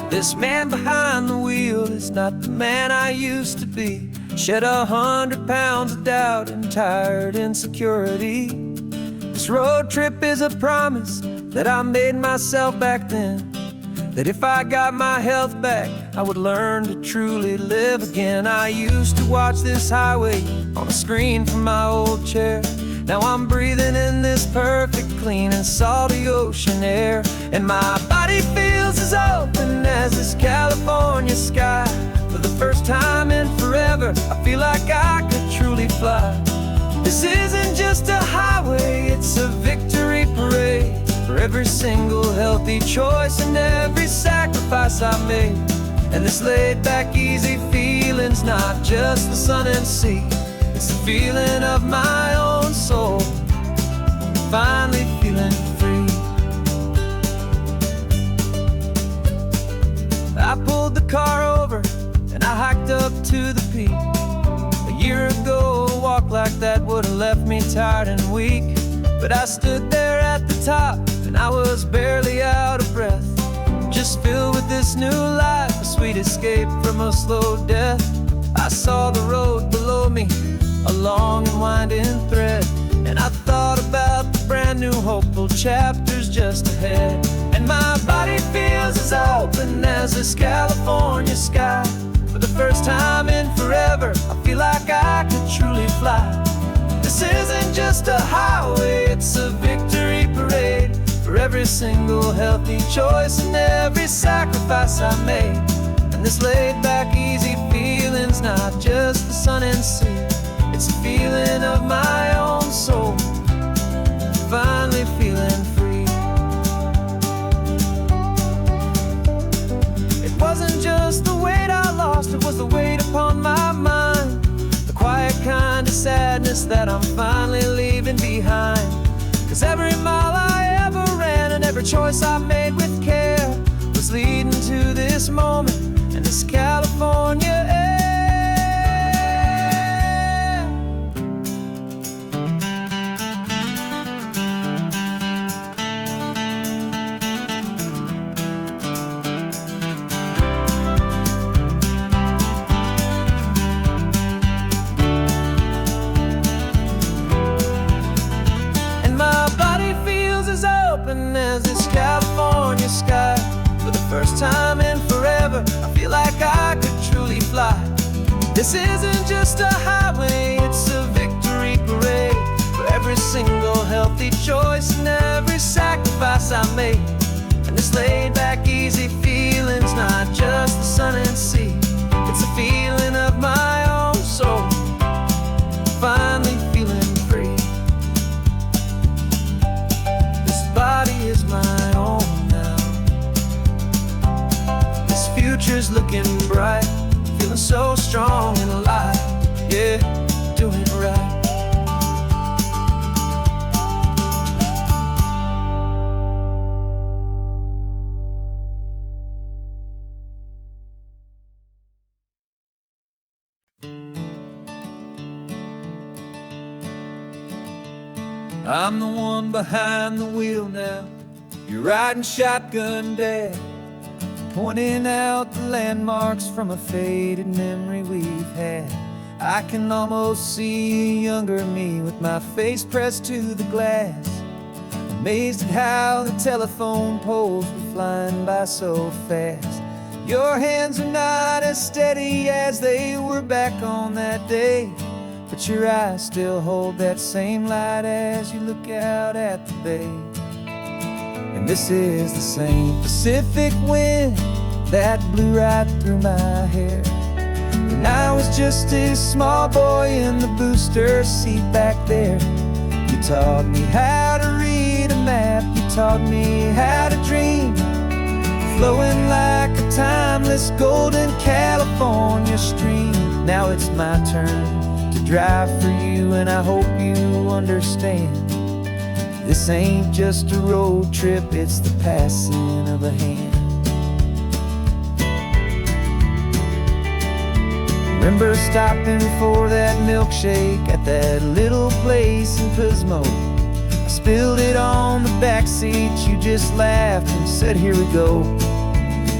This man behind the wheel is not the man I used to be. Shed 100 pounds of doubt and tired insecurity. This road trip is a promise that I made myself back then, that if I got my health back, I would learn to truly live again. I used to watch this highway on a screen from my old chair. Now I'm breathing in this perfect, clean, and salty ocean air. And my body feels as open as this California sky. For the first time in forever, I feel like I could truly fly. This isn't just a highway, it's a victory parade. For every single healthy choice and every sacrifice I made. And this laid back, easy feeling's not just the sun and sea. It's the feeling of my own soul, finally feeling free. I pulled the car over and I hiked up to the peak. A year ago, a walk like that would have left me tired and weak. But I stood there at the top and I was barely out of breath, just filled with this new life, a sweet escape from a slow death. I saw the road below me, a long and winding thread, and I thought about the brand new hopeful chapters just ahead. And my body feels as open as this California sky. For the first time in forever, I feel like I could truly fly. This isn't just a highway, it's a victory parade. For every single healthy choice and every sacrifice I made. And this laid back, easy feeling's not just the sun and sea. It's a feeling of my own soul, finally feeling free. weight upon my mind, the quiet kind of sadness that I'm finally leaving behind. 'Cause every mile I ever ran and every choice I made with care was leading to this moment and this California air. As this California sky, for the first time in forever, I feel like I could truly fly. This isn't just a highway, it's a victory parade for every single healthy choice and every sacrifice I made. And this laid back easy feeling's not just the sun and sea, it's a feeling of my own soul, finally feeling free. Body is my own now. This future's looking bright, feeling so strong and alive. Yeah, doing it right. I'm the one behind the wheel now. You're riding shotgun, Dad, pointing out the landmarks from a faded memory we've had. I can almost see a younger me with my face pressed to the glass, amazed at how the telephone poles were flying by so fast. Your hands are not as steady as they were back on that day, but your eyes still hold that same light as you look out at the bay. And this is the same Pacific wind that blew right through my hair when I was just a small boy in the booster seat back there. You taught me how to read a map, you taught me how to dream, flowing like a timeless golden California stream. Now it's my turn to drive for you, and I hope you understand. This ain't just a road trip, it's the passing of a hand. Remember stopping for that milkshake at that little place in Pismo? I spilled it on the back seat, you just laughed and said, "Here we go."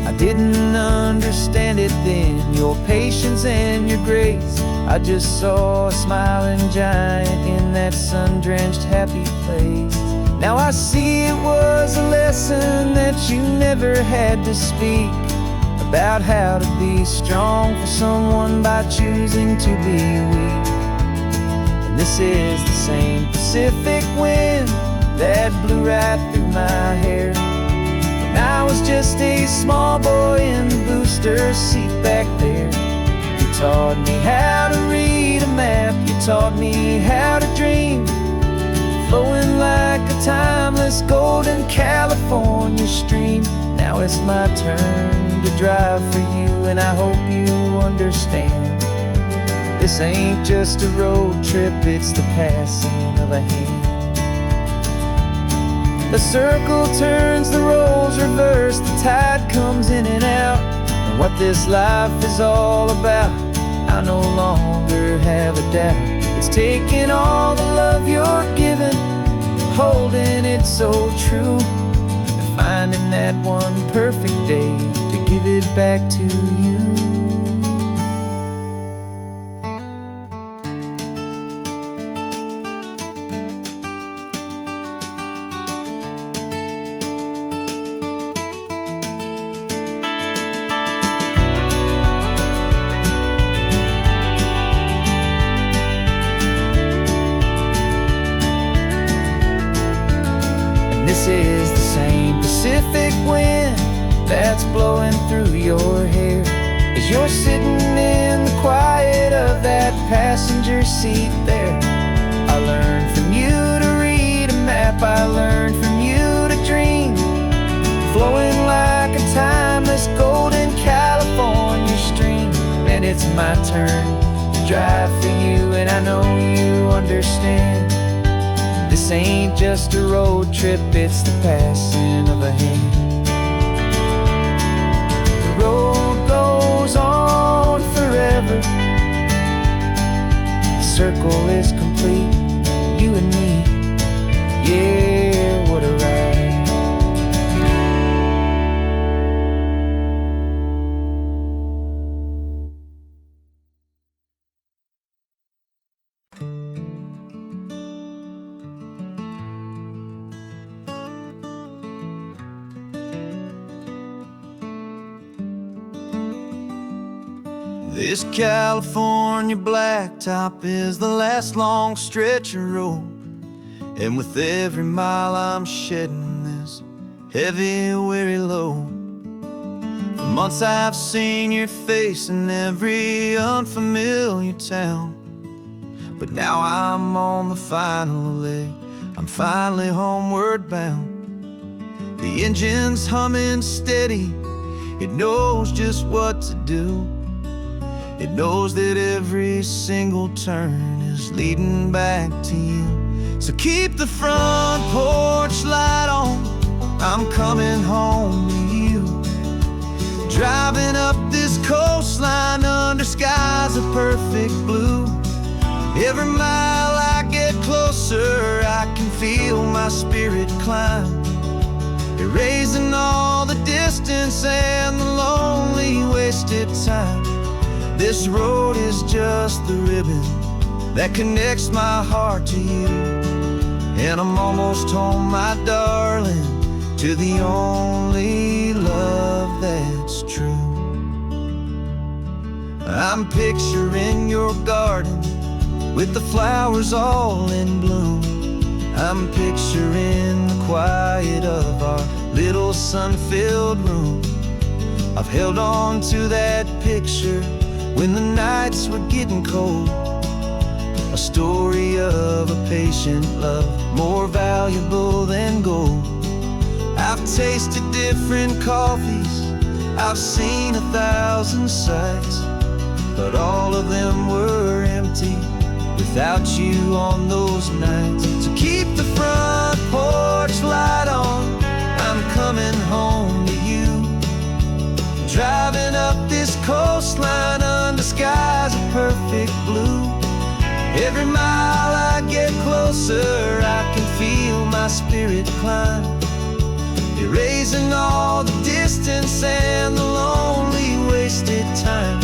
I didn't understand it then, your patience and your grace. I just saw a smiling giant in that sun-drenched happy place. Now I see it was a lesson that you never had to speak, about how to be strong for someone by choosing to be weak. And this is the same Pacific wind that blew right through my hair when I was just a small boy in the booster seat back there. You taught me how to read a map, you taught me how to dream, flowing like a timeless golden California stream. Now it's my turn to drive for you, and I hope you understand. This ain't just a road trip, it's the passing of a hand. The circle turns, the roles reverse, the tide comes in and out. And what this life is all about, I no longer have a doubt. It's taking all the love you're giving, holding it so true, and finding that one perfect day to give it back to you. This is the same Pacific wind that's blowing through your hair as you're sitting in the quiet of that passenger seat there. I learned from you to read a map, I learned from you to dream, flowing like a timeless golden California stream. And it's my turn to drive for you, and I know you understand. This ain't just a road trip, it's the passing of a hand. The road goes on forever. The circle is complete, you and me. Yeah, what a ride. This California blacktop is the last long stretch of road, and with every mile I'm shedding this heavy, weary load. For months I've seen your face in every unfamiliar town, but now I'm on the final leg, I'm finally homeward bound. The engine's humming steady, it knows just what to do. It knows that every single turn is leading back to you. So keep the front porch light on, I'm coming home to you. Driving up this coastline under skies of perfect blue. Every mile I get closer, I can feel my spirit climb, erasing all the distance and the lonely wasted time. This road is just the ribbon that connects my heart to you, and I'm almost home, my darling, to the only love that's true. I'm picturing your garden with the flowers all in bloom. I'm picturing the quiet of our little sun-filled room. I've held on to that picture when the nights were getting cold, a story of a patient love, more valuable than gold. I've tasted different coffees, I've seen 1,000 sights, but all of them were empty without you on those nights. So keep the front porch light on, I'm coming home to you. Driving up this coastline under skies of perfect blue. Every mile I get closer, I can feel my spirit climb, erasing all the distance and the lonely wasted time.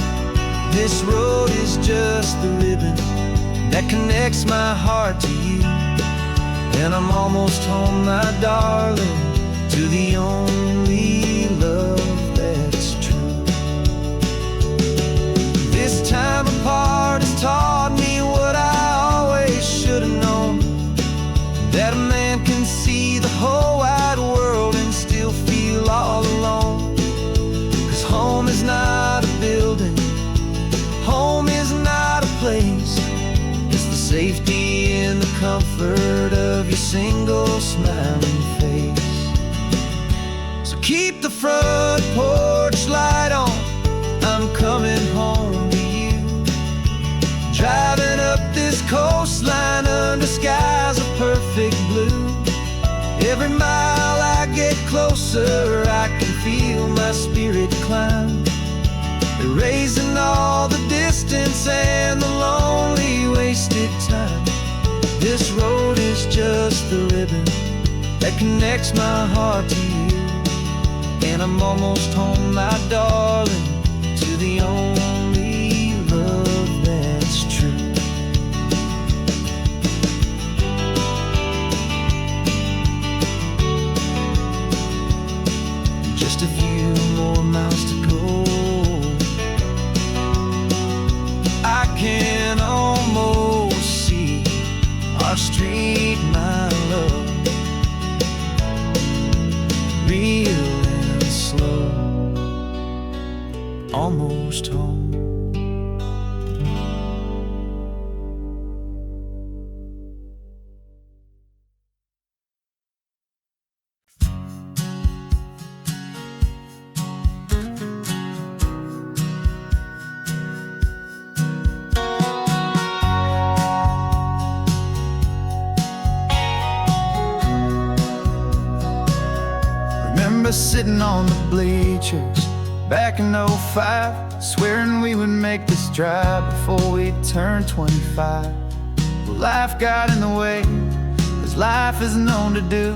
This road is just the ribbon that connects my heart to you, and I'm almost home, my darling, to the only love that's true. This time apart has taught me what I always should have known, that a man can see the whole wide world and still feel all alone. 'Cause home is not a building, home is not a place, it's the safety and the comfort of your single smiling face. So keep the front porch light on, I'm coming home to you. Driving up this coastline under skies of perfect blue. Every mile I get closer, I can feel my spirit climb, erasing all the distance and the lonely wasted time. This road is just the ribbon that connects my heart to you, and I'm almost home, my darling, to the only love that's true. Just a few more miles to go, I can almost see our street, my love, real and slow, almost home. us sitting on the bleachers back in '05, swearing we would make this drive before we turned 25. Well, life got in the way, as life is known to do,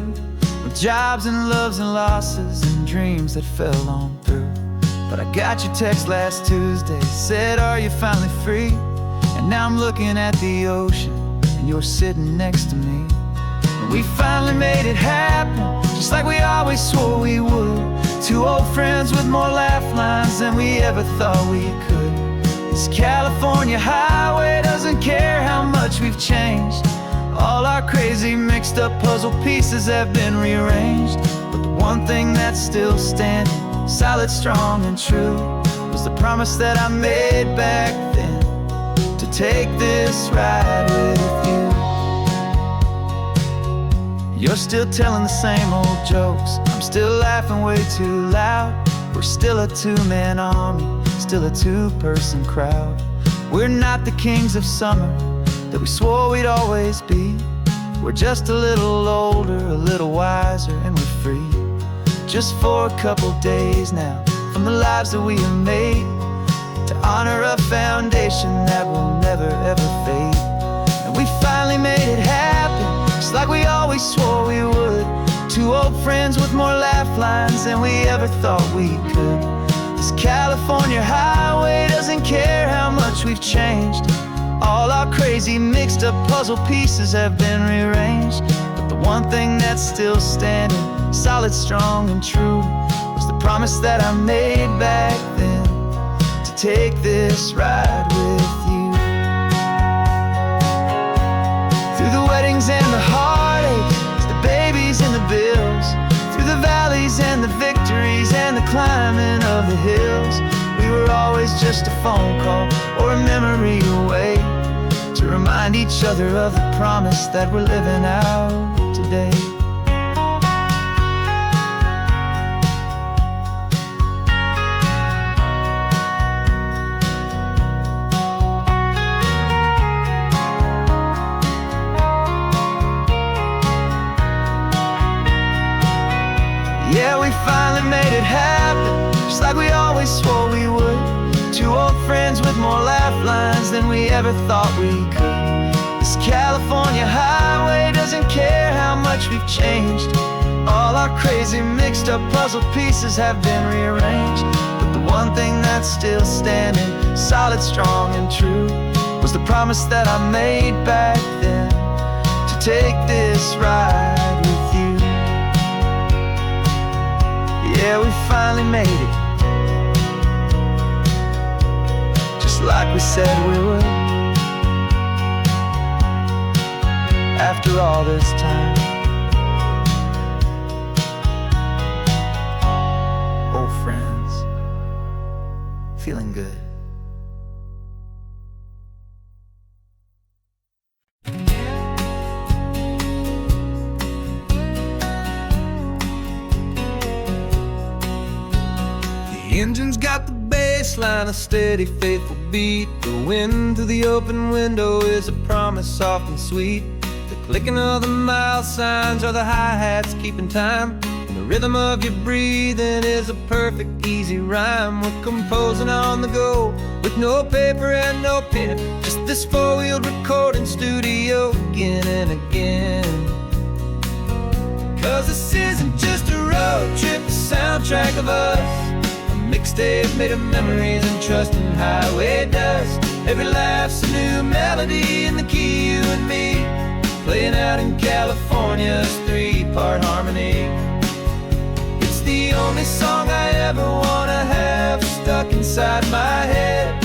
with jobs and loves and losses and dreams that fell on through. But I got your text last Tuesday, said, are you finally free? And now I'm looking at the ocean, and you're sitting next to me. And we finally made it happen, just like we always swore we would. Two old friends with more laugh lines than we ever thought we could. This California highway doesn't care how much we've changed. All our crazy mixed up puzzle pieces have been rearranged. But the one thing that's still standing, solid, strong, and true, was the promise that I made back then, to take this ride with you. You're still telling the same old jokes, I'm still laughing way too loud. We're still a two-man army, still a two-person crowd. We're not the kings of summer that we swore we'd always be. We're just a little older, a little wiser, and we're free. Just for a couple days now, from the lives that we have made, to honor a foundation that will never ever fade. And we finally made it happen, just like we always swore we would. Two old friends with more laugh lines than we ever thought we could. This California highway doesn't care how much we've changed. All our crazy mixed up puzzle pieces have been rearranged. But the one thing that's still standing, solid, strong, and true, was the promise that I made back then, to take this ride with you. Through the weddings and the heartaches, the babies and the bills, through the valleys and the victories and the climbing of the hills, we were always just a phone call or a memory away, to remind each other of the promise that we're living out today. Yeah, we finally made it happen, just like we always swore we would. Two old friends with more laugh lines than we ever thought we could. This California highway doesn't care how much we've changed. All our crazy mixed up puzzle pieces have been rearranged. But the one thing that's still standing, solid, strong, and true, was the promise that I made back then, to take this ride with you. Yeah, we finally made it, just like we said we would. After all this time, old friends, feeling good. The engine's got the bass line, a steady, faithful beat. The wind through the open window is a promise soft and sweet. The clicking of the mile signs are the hi-hats keeping time, and the rhythm of your breathing is a perfect, easy rhyme. We're composing on the go, with no paper and no pen, just this four-wheeled recording studio again and again. Cause this isn't just a road trip, the soundtrack of us, mixtape made of memories and trust in highway dust. Every laugh's a new melody in the key, you and me, playing out in California's three-part harmony. It's the only song I ever wanna have stuck inside my head,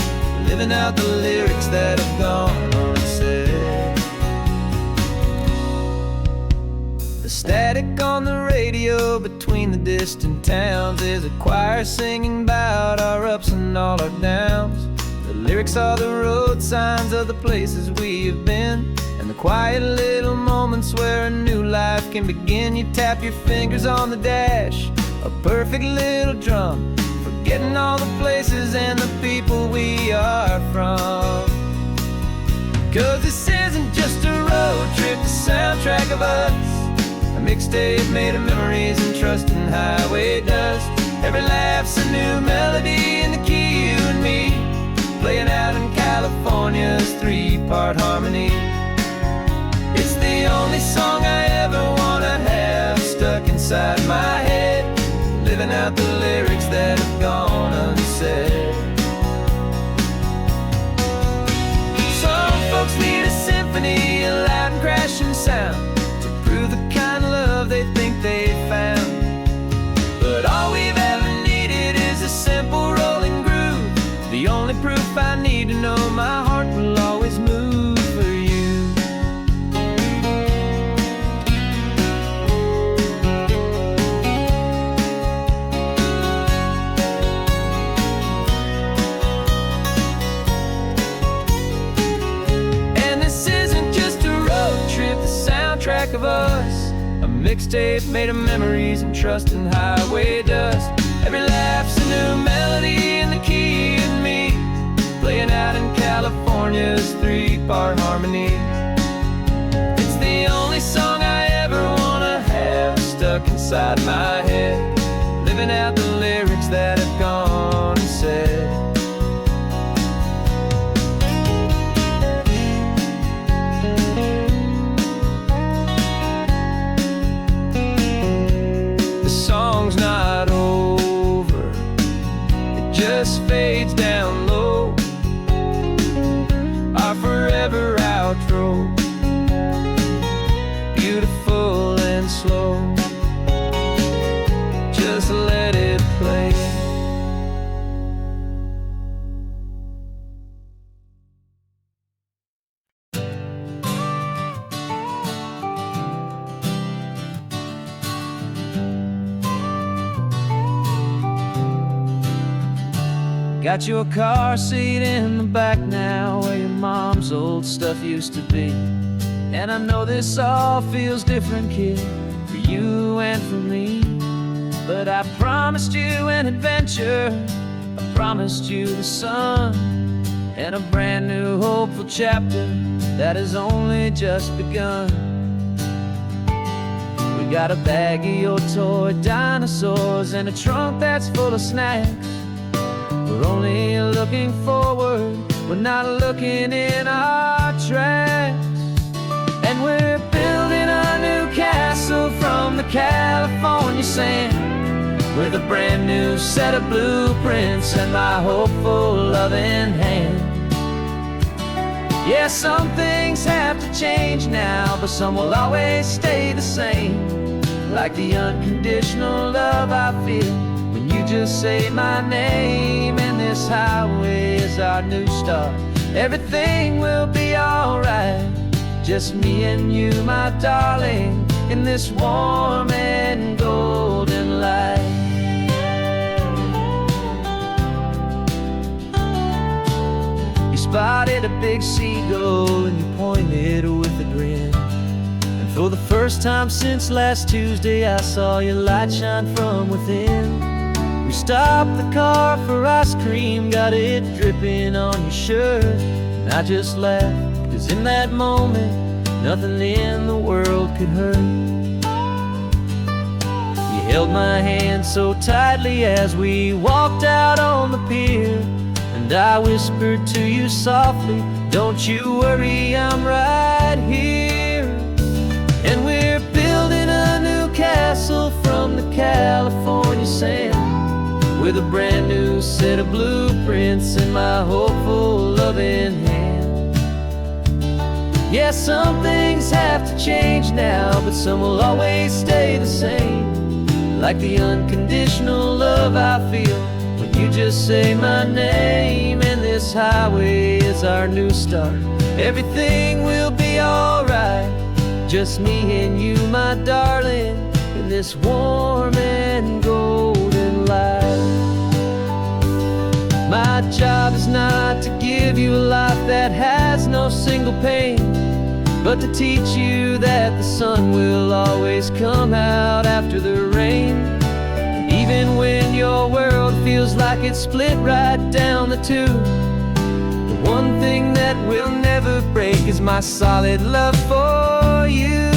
living out the lyrics that have gone unsaid. The static on the radio between the distant towns is a choir singing about our ups and all our downs. The lyrics are the road signs of the places we have been, and the quiet little moments where a new life can begin. You tap your fingers on the dash, a perfect little drum, forgetting all the places and the people we are from. Cause this isn't just a road trip, the soundtrack of us, mixtape made of memories and trust in highway dust. Every laugh's a new melody in the key, you and me, playing out in California's three-part harmony. It's the only song I ever wanna have stuck inside my head, living out the lyrics that have gone unsaid. Some folks need a symphony, a loud and crashing sound, to prove the kind of love they think they found. But all we've ever needed is a simple rolling groove, the only proof I need to know my heart will always move for you. And this isn't just a road trip, the soundtrack of us, a mixtape made of memories and trust in highway dust. Every laugh's a new melody in the key and me, playing out in California's three-part harmony. It's the only song I ever wanna have stuck inside my head, living out the lyrics that have gone unsaid. Song's not over, it just fades down low, our forever outro, beautiful and slow. Just let it play. Got your car seat in the back now, where your mom's old stuff used to be. And I know this all feels different, kid, for you and for me. But I promised you an adventure, I promised you the sun, and a brand new hopeful chapter that has only just begun. We got a bag of your toy dinosaurs and a trunk that's full of snacks. We're only looking forward, we're not looking in our tracks. And we're building a new castle from the California sand, with a brand new set of blueprints and my hopeful loving hand. Yeah, some things have to change now, but some will always stay the same, like the unconditional love I feel when you just say my name. And this highway is our new start, everything will be alright, just me and you, my darling, in this warm and golden light. You spotted a big seagull and you pointed with a grin, and for the first time since last Tuesday I saw your light shine from within. We stopped the car for ice cream, got it dripping on your shirt, and I just laughed, 'cause in that moment nothing in the world could hurt. You held my hand so tightly as we walked out on the pier, and I whispered to you softly, don't you worry, I'm right here. And we're building a new castle from the California sand, with a brand new set of blueprints in my hopeful loving hand. Yeah, some things have to change now, but some will always stay the same, like the unconditional love I feel when you just say my name. And this highway is our new start, everything will be alright, just me and you, my darling, in this warm and golden light. My job is not to give you a life that has no single pain, but to teach you that the sun will always come out after the rain. And even when your world feels like it's split right down the tube, the one thing that will never break is my solid love for you.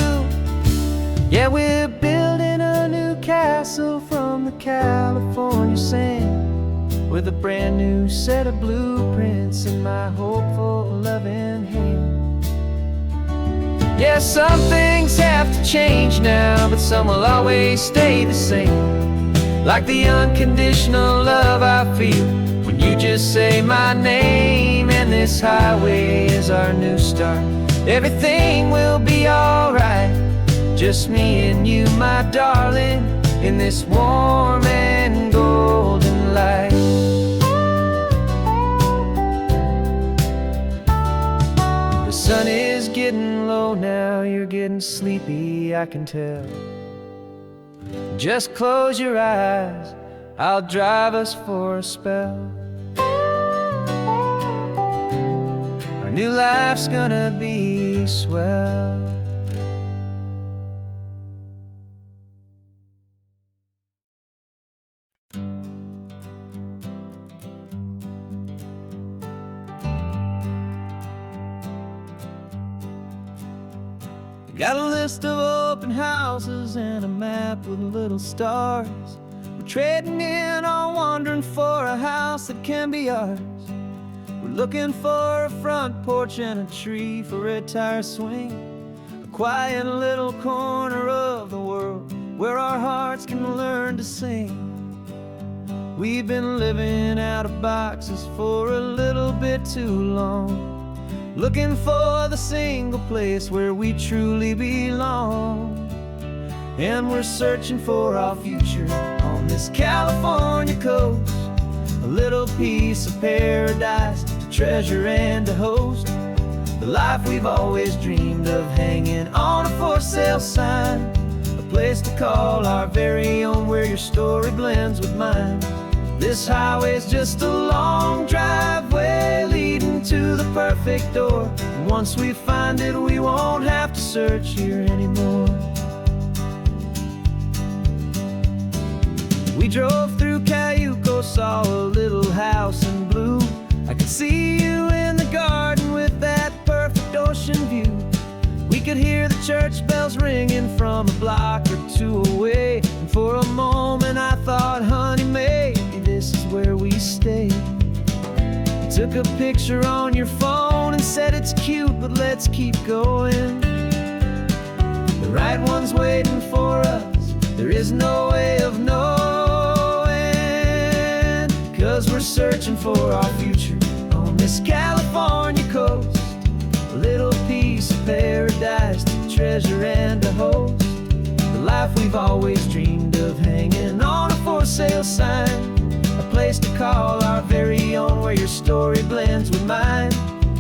Yeah, we're building a new castle from the California sand, with a brand new set of blueprints in my hopeful, loving hand. Yeah, some things have to change now, but some will always stay the same. Like the unconditional love I feel when you just say my name. And this highway is our new start. Everything will be alright, just me and you, my darling, in this warm and golden light. The sun is getting low now, you're getting sleepy, I can tell. Just close your eyes, I'll drive us for a spell. Our new life's gonna be swell. Got a list of open houses and a map with little stars. We're trading in our wandering for a house that can be ours. We're looking for a front porch and a tree for a tire swing, a quiet little corner of the world where our hearts can learn to sing. We've been living out of boxes for a little bit too long, looking for the single place where we truly belong. And we're searching for our future on this California coast, a little piece of paradise to treasure and to host, the life we've always dreamed of, hanging on a for sale sign, a place to call our very own where your story blends with mine. This highway's just a long driveway leading to the perfect door. And once we find it, we won't have to search here anymore. We drove through Cayuco, saw a little house in blue. I could see you in the garden with that perfect ocean view. We could hear the church bells ringing from a block or two away. And for a moment I thought, honey, maybe this is where we stay. You took a picture on your phone and said it's cute, but let's keep going. The right one's waiting for us, there is no way of knowing, 'cause we're searching for our future on this California coast, a little piece of paradise to treasure and to host, the life we've always dreamed of, hanging on a for sale sign, a place to call our very own where your story blends with mine.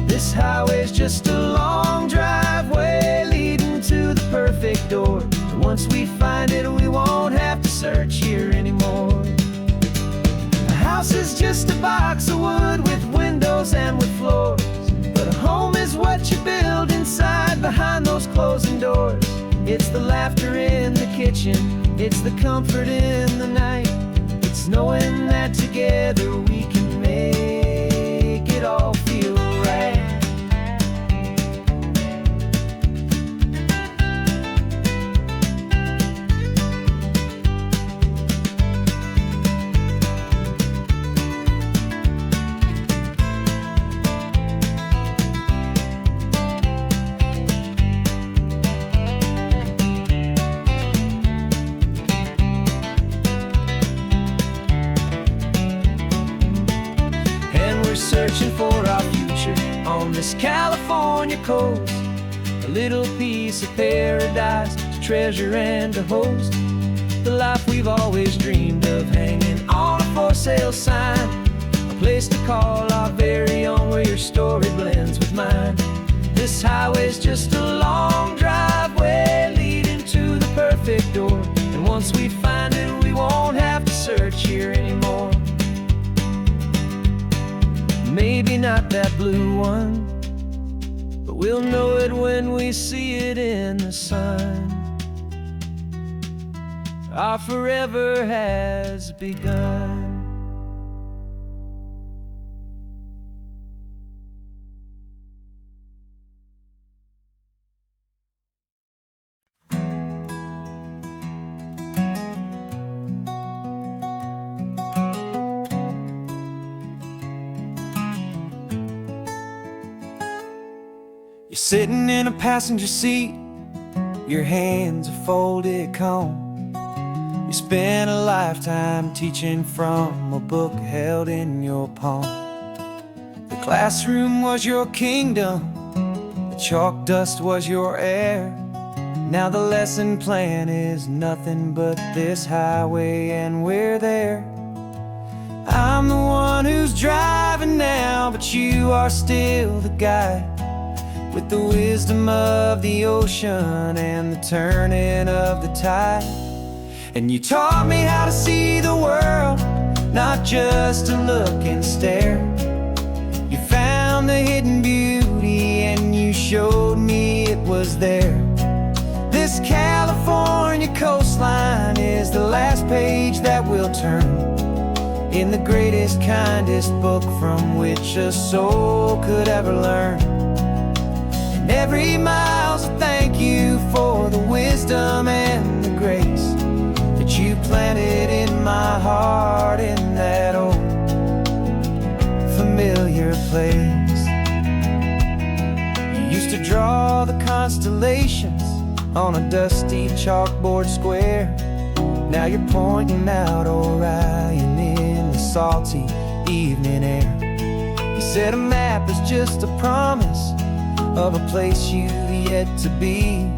This highway's just a long driveway leading to the perfect door. And once we find it, we won't have to search here anymore. A house is just a box of wood with windows and with floors, but a home is what you build inside behind those closing doors. It's the laughter in the kitchen, it's the comfort in the night, it's knowing that together we can make it all feel right. Searching for our future on this California coast, a little piece of paradise to treasure and to host, the life we've always dreamed of, hanging on a for sale sign, a place to call our very own where your story blends with mine. This highway's just a long driveway leading to the perfect door, and once we find it, we won't have to search here anymore. Maybe not that blue one, but we'll know it when we see it in the sun. Our forever has begun. You're sitting in a passenger seat, your hands are folded calm. You spent a lifetime teaching from a book held in your palm. The classroom was your kingdom, the chalk dust was your air. Now the lesson plan is nothing but this highway and we're there. I'm the one who's driving now, but you are still the guide, with the wisdom of the ocean and the turning of the tide. And you taught me how to see the world, not just to look and stare. You found the hidden beauty and you showed me it was there. This California coastline is the last page that we'll turn in the greatest, kindest book from which a soul could ever learn. And every mile's a thank you for the wisdom and the grace that you planted in my heart in that old familiar place. You used to draw the constellations on a dusty chalkboard square. Now you're pointing out Orion in the salty evening air. You said a map is just a promise of a place you've yet to be,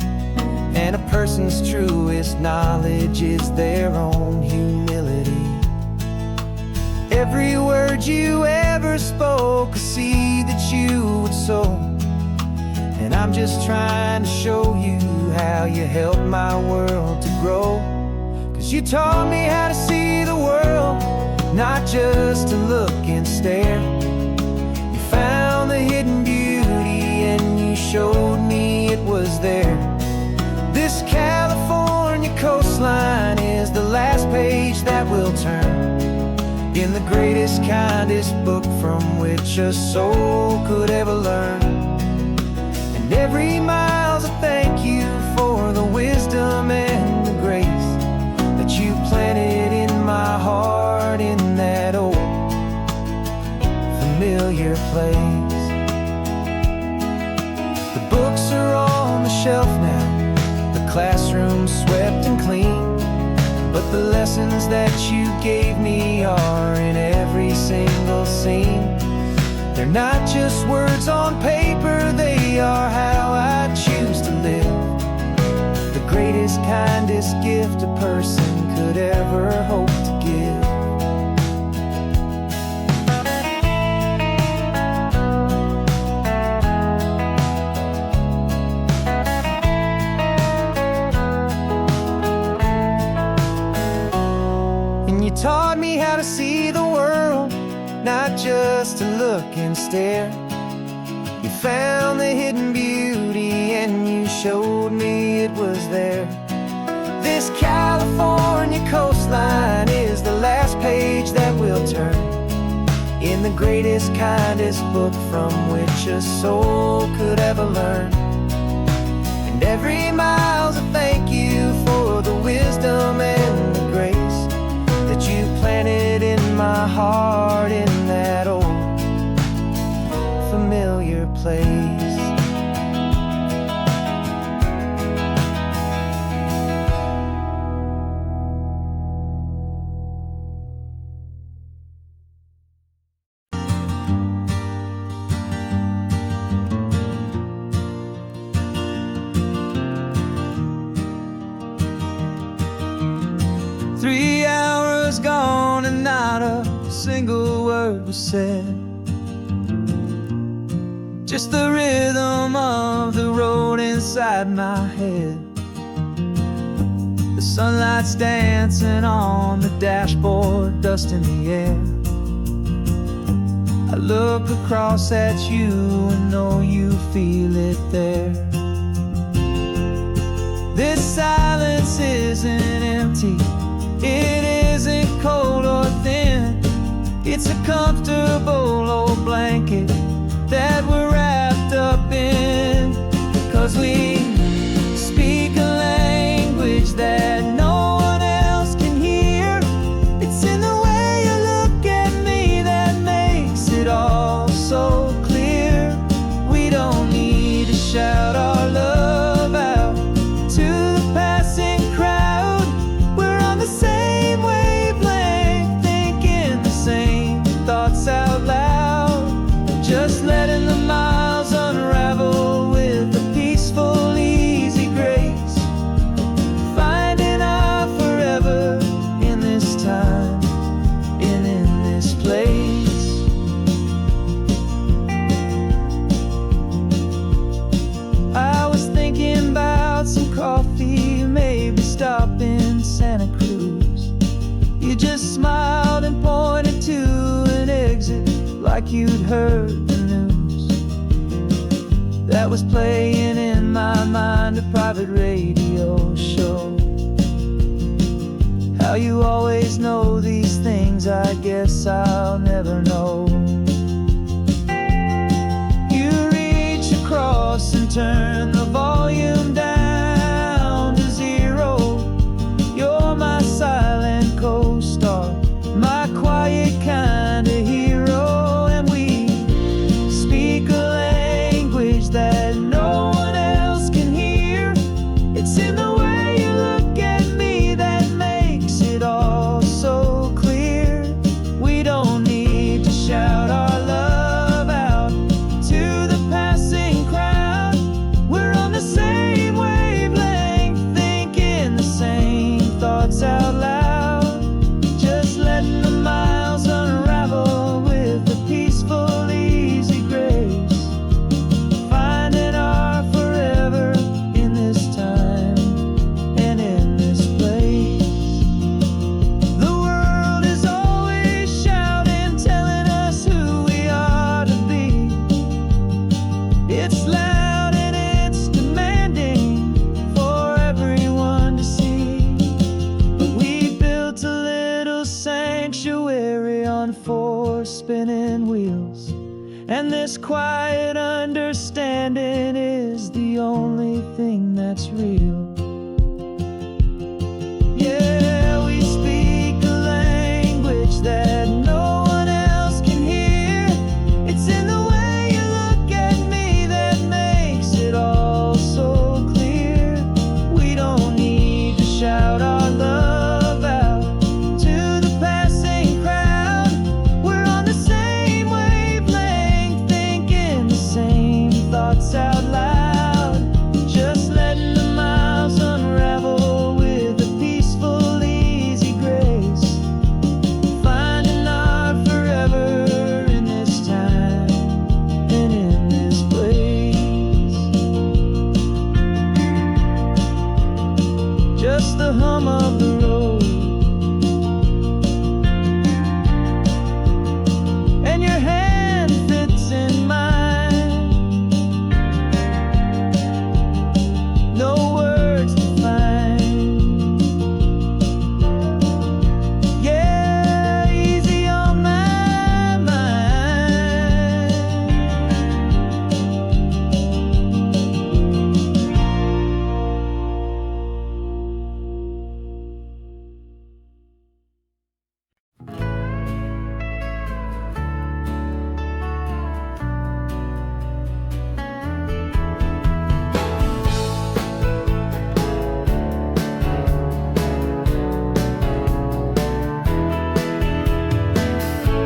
and a person's truest knowledge is their own humility. Every word you ever spoke, a seed that you would sow, and I'm just trying to show you how you helped my world to grow. 'Cause you taught me how to see the world, not just to look and stare. You found the hidden beauty and you showed me it was there. This California coastline is the last page that we'll turn in the greatest, kindest book from which a soul could ever learn. And every mile's a thank you for the wisdom and the grace that you planted in my heart in that old familiar place. The books are on the shelf now, the classroom swept and clean, but the lessons that you gave me are in every single scene. They're not just words on paper, they are how I choose to live. The greatest, kindest gift a person could ever hope to give. And you taught me how to see the world, not just to look and stare. You found the hidden beauty and you showed me it was there. This California coastline is the last page that we'll turn in the greatest, kindest book from which a soul could ever learn. And every mile's a thank you for the wisdom and the grace that you planted in my heart in that old familiar place. 3 hours gone and not a single word was said. Just the rhythm of the road inside my head. The sunlight's dancing on the dashboard, dust in the air. I look across at you and know you feel it there. This silence isn't empty, it isn't cold or thin. It's a comfortable old blanket that we're wrapped up in. 'Cause we speak a language that no one else can hear. It's in the way you look at me that makes it all so clear. We don't need to stop in Santa Cruz. You just smiled and pointed to an exit like you'd heard the news. That was playing in my mind, a private radio show. How you always know these things, I guess I'll never know. You reach across and turn the volume down to 0. You're my silent co-star, my quiet kind of hero. And we speak a language that no one else can hear. It's in the way you look at me that makes it all so clear. We don't need to shout our love out to the passing crowd. We're on the same wavelength, thinking the same thoughts out loud. Just letting the miles unravel with a peaceful, easy grace. Finding our forever in this time and in this place. The world is always shouting, telling us who we are to be. It's loud and it's demanding for everyone to see. But we built a little sanctuary on 4 spinning wheels, and this quiet understanding is the only thing that's real. Yeah, we speak a language that no one else can hear. It's in the way you look at me that makes it all so clear. We don't need to shout our love out to the passing crowd. We're on the same wavelength, thinking the same thoughts out loud. Just letting the miles unravel with a peaceful, easy grace. Finding our forever in this time and in this place. Just the hum of the road and your hand fits in mine. No words to find. Yeah, easy on my mind.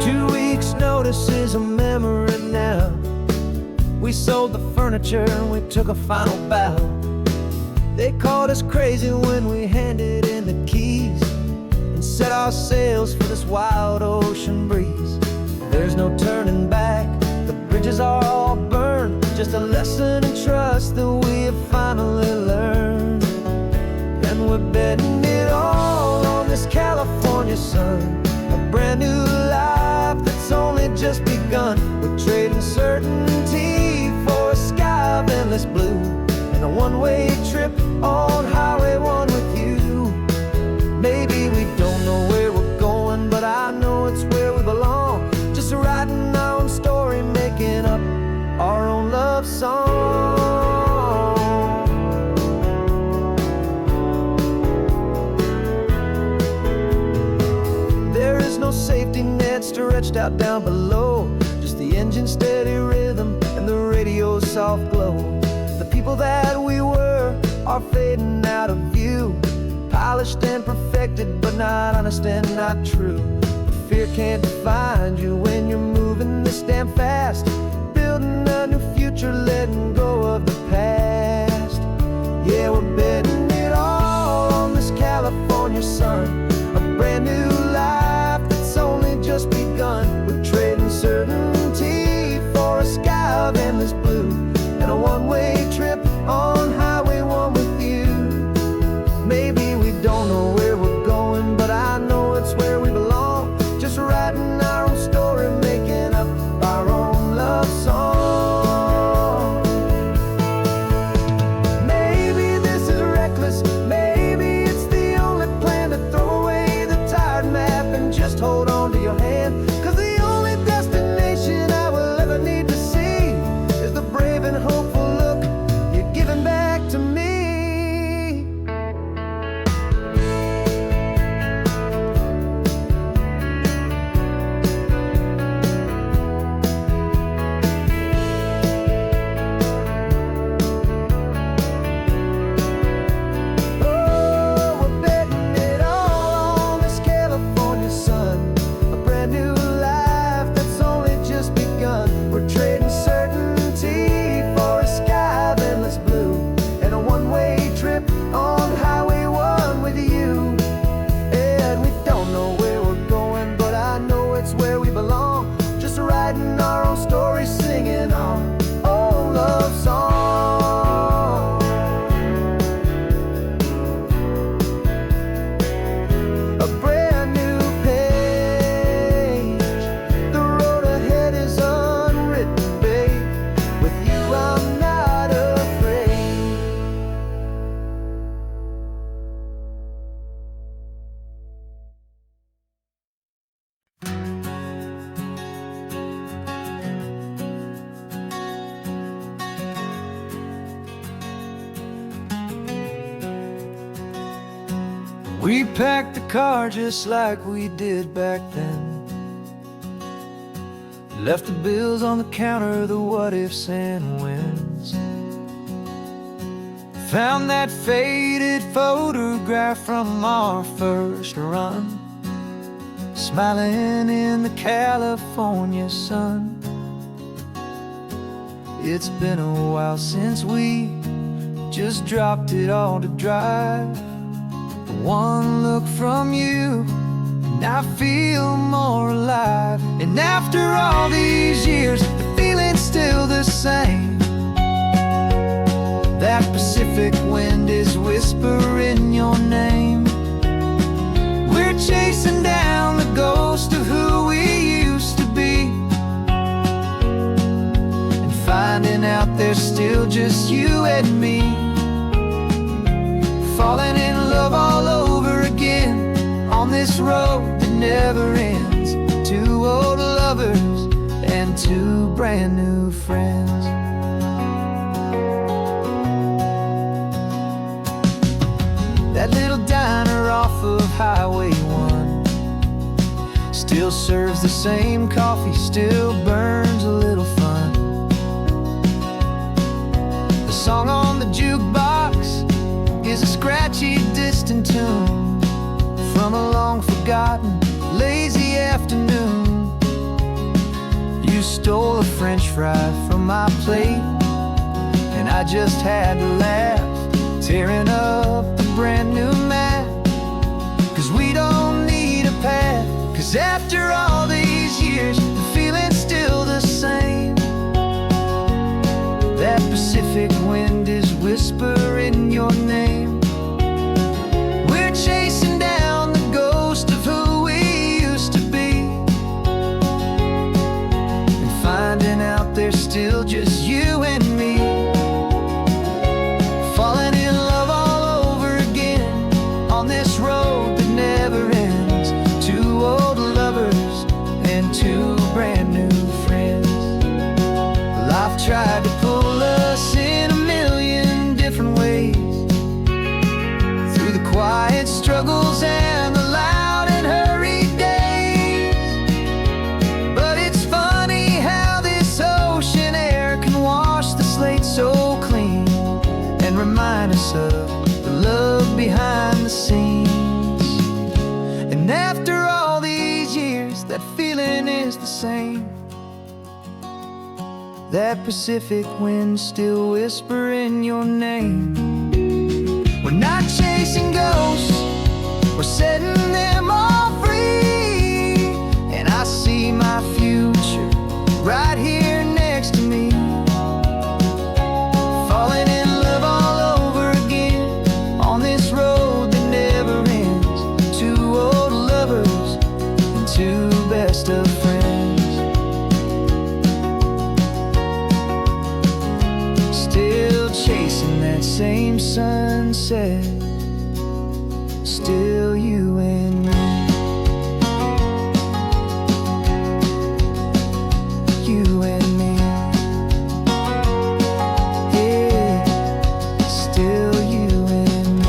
2 weeks' notice is a memory now. We sold the furniture and we took a final bow. They called us crazy when we handed in the keys and set our sails for this wild ocean breeze. There's no turning back, the bridges are all burned. Just a lesson in trust that we have finally learned. And we're betting it all on this California sun, a brand new life that's only just begun. We're trading certainty for a sky of endless blue and a one-way trip on Highway 1 with you. Maybe we don't know where we're going, but I know it's where we belong. Just writing our own story, making up our own love song. There is no safety net stretched out down below, just the engine's steady rhythm and the radio's soft glow. The people that we were are fading out of view, polished and perfected, but not honest and not true. Fear can't define you when you're moving this damn fast, building a new future, letting go of the past. Yeah, we're betting it all on this California sun, a brand new life that's only just begun. We're trading certainty for a sky of endless blue and a one-way trip on Highway 1 with you. Maybe we We packed the car just like we did back then. Left the bills on the counter, the what ifs and whens. Found that faded photograph from our first run, smiling in the California sun. It's been a while since we just dropped it all to drive. One look from you and I feel more alive. And after all these years, the feeling's still the same. That Pacific wind is whispering your name. We're chasing down the ghost of who we used to be, and finding out there's still just you and me. Falling in love all over again on this road that never ends. Two old lovers and two brand new friends. That little diner off of Highway 1 still serves the same coffee, still burns a little fun. The song on the jukebox is a scratchy, distant tune from a long-forgotten, lazy afternoon. You stole a French fry from my plate, and I just had to laugh, tearing up the brand new map. 'Cause we don't need a path, 'cause after all these years, the feeling's still the same. That Pacific wind is whispering your name. We're chasing down the ghost of who we used to be, and finding out there's still just you and me. Falling in love all over again on this road that never ends. Two old lovers and two brand new friends. Life tried to pull us in a million different ways, through the quiet struggles and the loud and hurried days. But it's funny how this ocean air can wash the slate so clean, and remind us of the love behind the scenes. And after all these years, that feeling is the same. That Pacific wind still whispering your name. We're not chasing ghosts, we're setting them all free. And I see my future right here next to me. Falling in love all over again on this road that never ends. Two old lovers and two best of friends. Still chasing that same sunset, still you and me. You and me. Yeah, still you and me.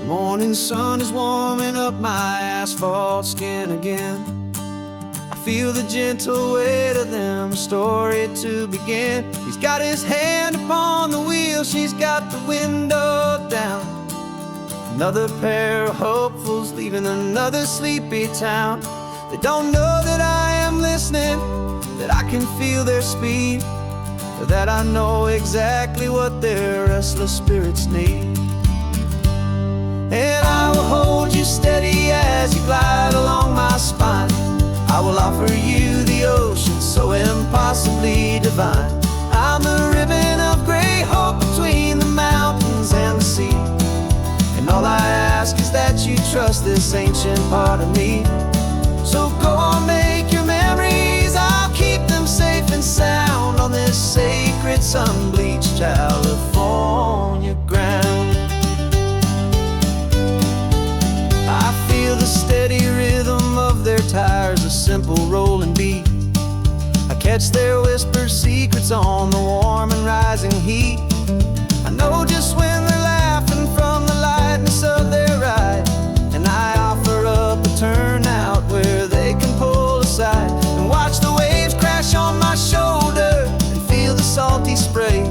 The morning sun is warming up my asphalt skin again. I feel the gentle weight of them, story to begin. He's got his hand upon the wheel, she's got the window down. Another pair of hopefuls leaving another sleepy town. They don't know that I am listening, that I can feel their speed, or that I know exactly what their restless spirits need. And I will hold you steady as you glide along my spine. I will offer you the ocean so impossibly divine. I'm the ribbon of gray hope between the mountains and the sea. And all I ask is that you trust this ancient part of me. So go on, make your memories, I'll keep them safe and sound on this sacred sun-bleached California ground. I feel the steady rhythm of their tires, a simple rolling beat. I catch their whispered secrets on the warm and rising heat. I know just when they're laughing from the lightness of their ride, and I offer up a turnout where they can pull aside and watch the waves crash on my shoulder and feel the salty spray,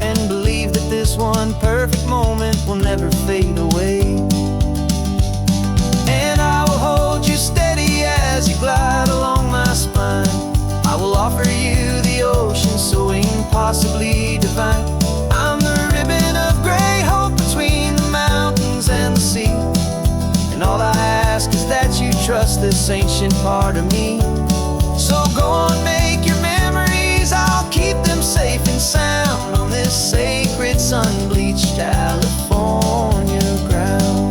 and believe that this one perfect moment will never fade away. And I will hold you steady as you glide along my spine. I will offer you the ocean so impossibly divine. I'm the ribbon of gray hope between the mountains and the sea, and all I ask is that you trust this ancient part of me. So go on, make your memories, I'll keep them safe and sound on this sacred sun-bleached California ground.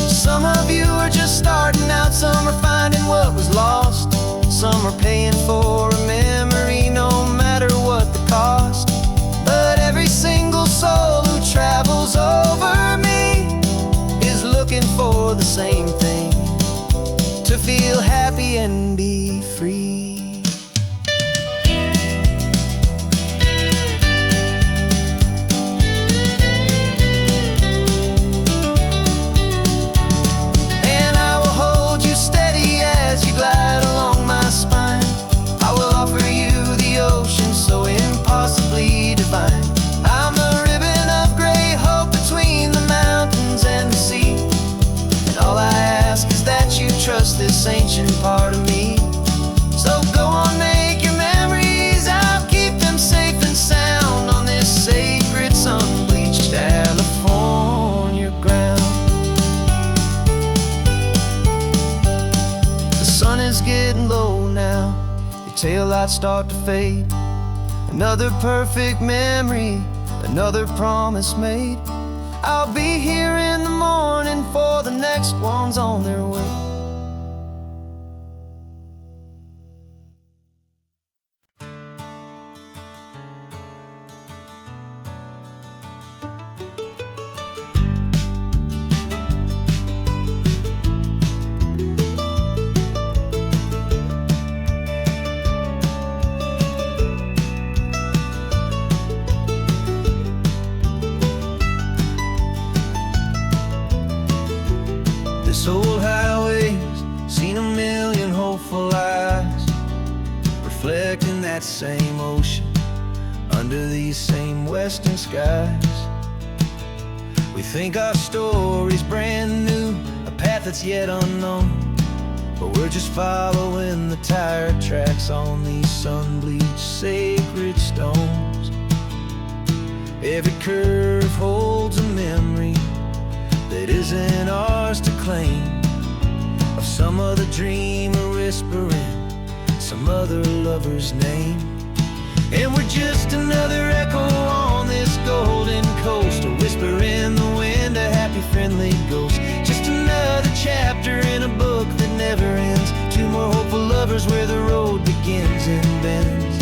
Some of you are just starting out, some are finding what was lost, some are paying for a memory no matter what the cost. But every single soul who travels over me is looking for the same thing: to feel happy and be free. And I will hold you steady as you glide along my spine. I will offer you the ocean so impossibly divine. I'm the ribbon of gray hope between the mountains and the sea, and all I ask is that you trust this ancient part of me. So go on, make your memories, I'll keep them safe and sound on this sacred sun-bleached California ground. The sun is getting low now, your taillights start to fade. Another perfect memory, another promise made. I'll be here in the morning for the next ones on their way. This old highway's seen a million hopeful eyes, reflecting that same ocean under these same western skies. We think our story's brand new, a path that's yet unknown, but we're just following the tire tracks on these sun-bleached sacred stones. Every curve holds a memory that isn't ours to claim, of some other dreamer whispering some other lover's name. And we're just another echo on this golden coast, a whisper in the wind, a happy friendly ghost. Just another chapter in a book that never ends, two more hopeful lovers where the road begins and bends.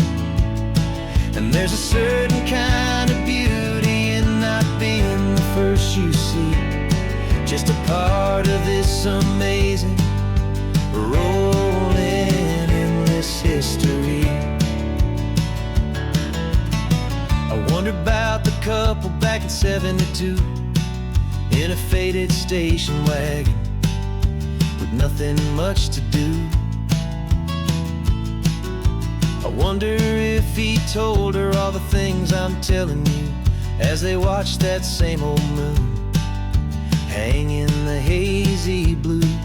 And there's a certain kind of beauty in not being the first you see, just a part of this amazing, rolling, endless history. I wonder about the couple back in '72 in a faded station wagon with nothing much to do. I wonder if he told her all the things I'm telling you as they watched that same old moon hang in the hazy blue.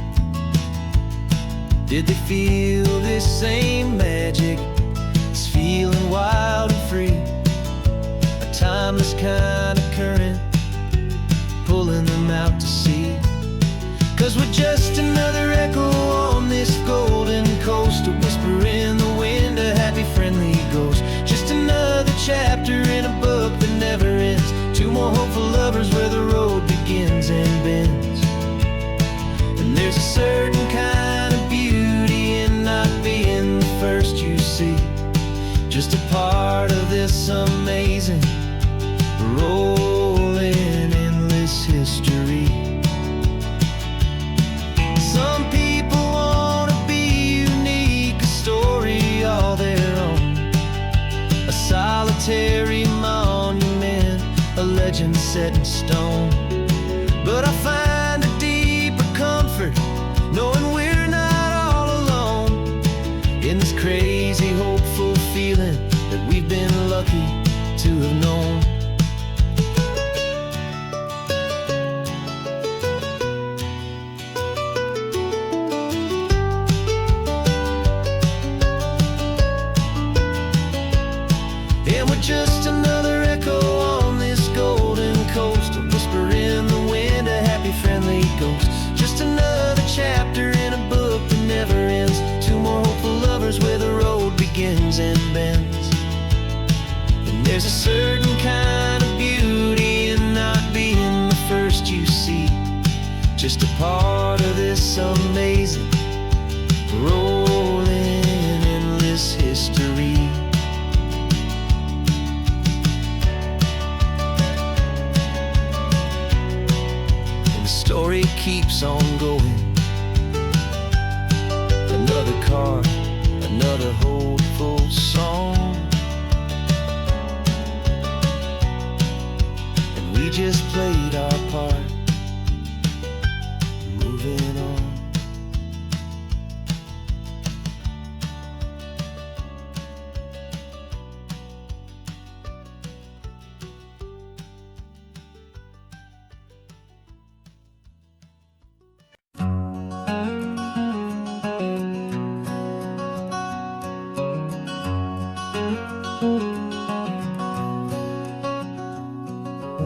Did they feel this same magic, this feeling wild and free, a timeless kind of current pulling them out to sea? 'Cause we're just another echo on this golden coast, a whisper in the wind, a happy friendly ghost. Just another chapter in a book that never ends, two more hopeful lovers where the road begins and bends. And there's a certain kind of beauty in not being the first you see, just a part of this amazing, rolling, endless history. Some people wanna be set in stone. But I find a deeper comfort knowing we're not all alone in this crazy, hopeful feeling that we've been lucky to have known. And we're just another echo on this golden coast, a whisper in the wind, a happy, friendly ghost. Just another chapter in a book that never ends. Two more hopeful lovers where the road begins and bends. And there's a certain kind of beauty in not being the first you see, just a part of this amazing, rolling, endless history. Story keeps on going. Another card, another hopeful song, and we just played our part, moving on.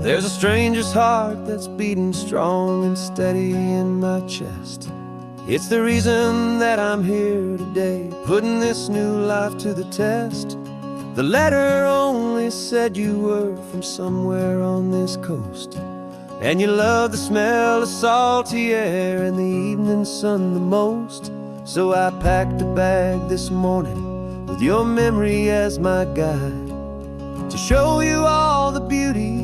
There's a stranger's heart that's beating strong and steady in my chest. It's the reason that I'm here today, putting this new life to the test. The letter only said you were from somewhere on this coast, and you love the smell of salty air and the evening sun the most. So I packed a bag this morning with your memory as my guide, to show you all the beauty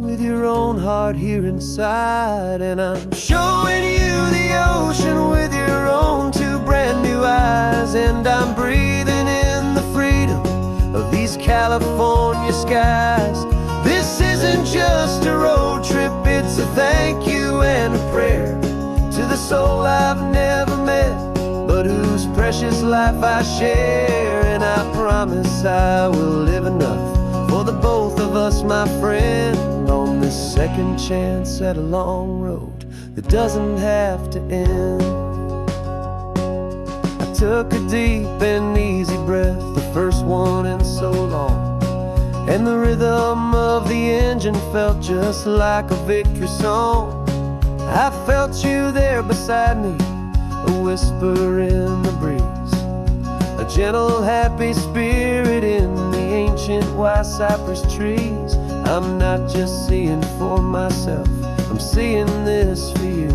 with your own heart here inside. And I'm showing you the ocean with your own two brand new eyes, and I'm breathing in the freedom of these California skies. This isn't just a road trip, it's a thank you and a prayer to the soul I've never met, but whose precious life I share. And I promise I will live enough for the both of us, my friend, on this second chance at a long road that doesn't have to end. I took a deep and easy breath, the first one in so long, and the rhythm of the engine felt just like a victory song. I felt you there beside me, a whisper in the breeze, a gentle, happy spirit in the ancient white cypress trees. I'm not just seeing for myself, I'm seeing this for you,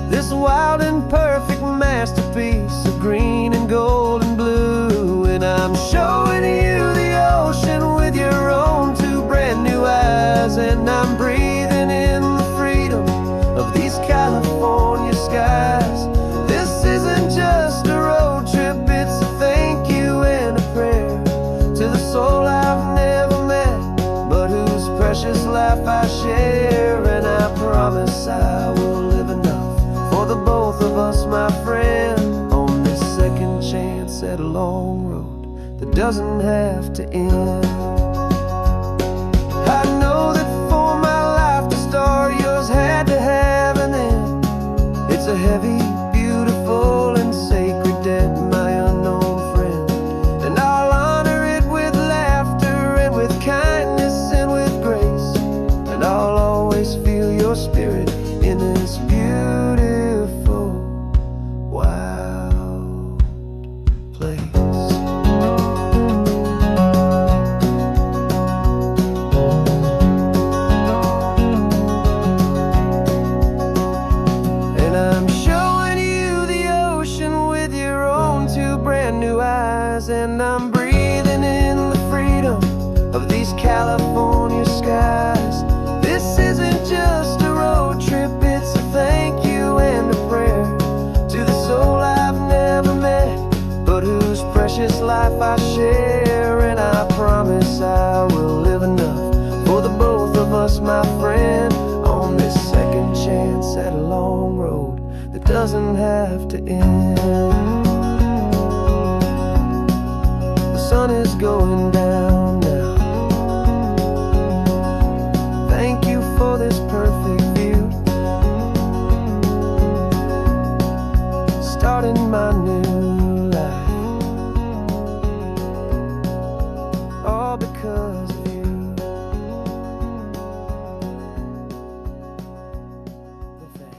this wild and perfect masterpiece of green and gold and blue. And I'm showing you the ocean with your own two brand new eyes, and I'm breathing in the freedom of these California skies. This isn't just a road trip, it's a thank you and a prayer to the soul I've never met, but whose precious life I share. And I promise I will live enough for the both of us, my friend, on this second chance at a long road that doesn't have to end. I know that for my life to start, yours had to have an end. It's a heavy, beautiful, and sacred debt, my unknown friend, and I'll honor it with laughter and with kindness and with grace, and I'll always feel your spirit in this beautiful, wild place. And I'm sure us, my friend, on this second chance at a long road that doesn't have to end. The sun is going down now. Thank you for this perfect view, starting my new life, all because of you. Thank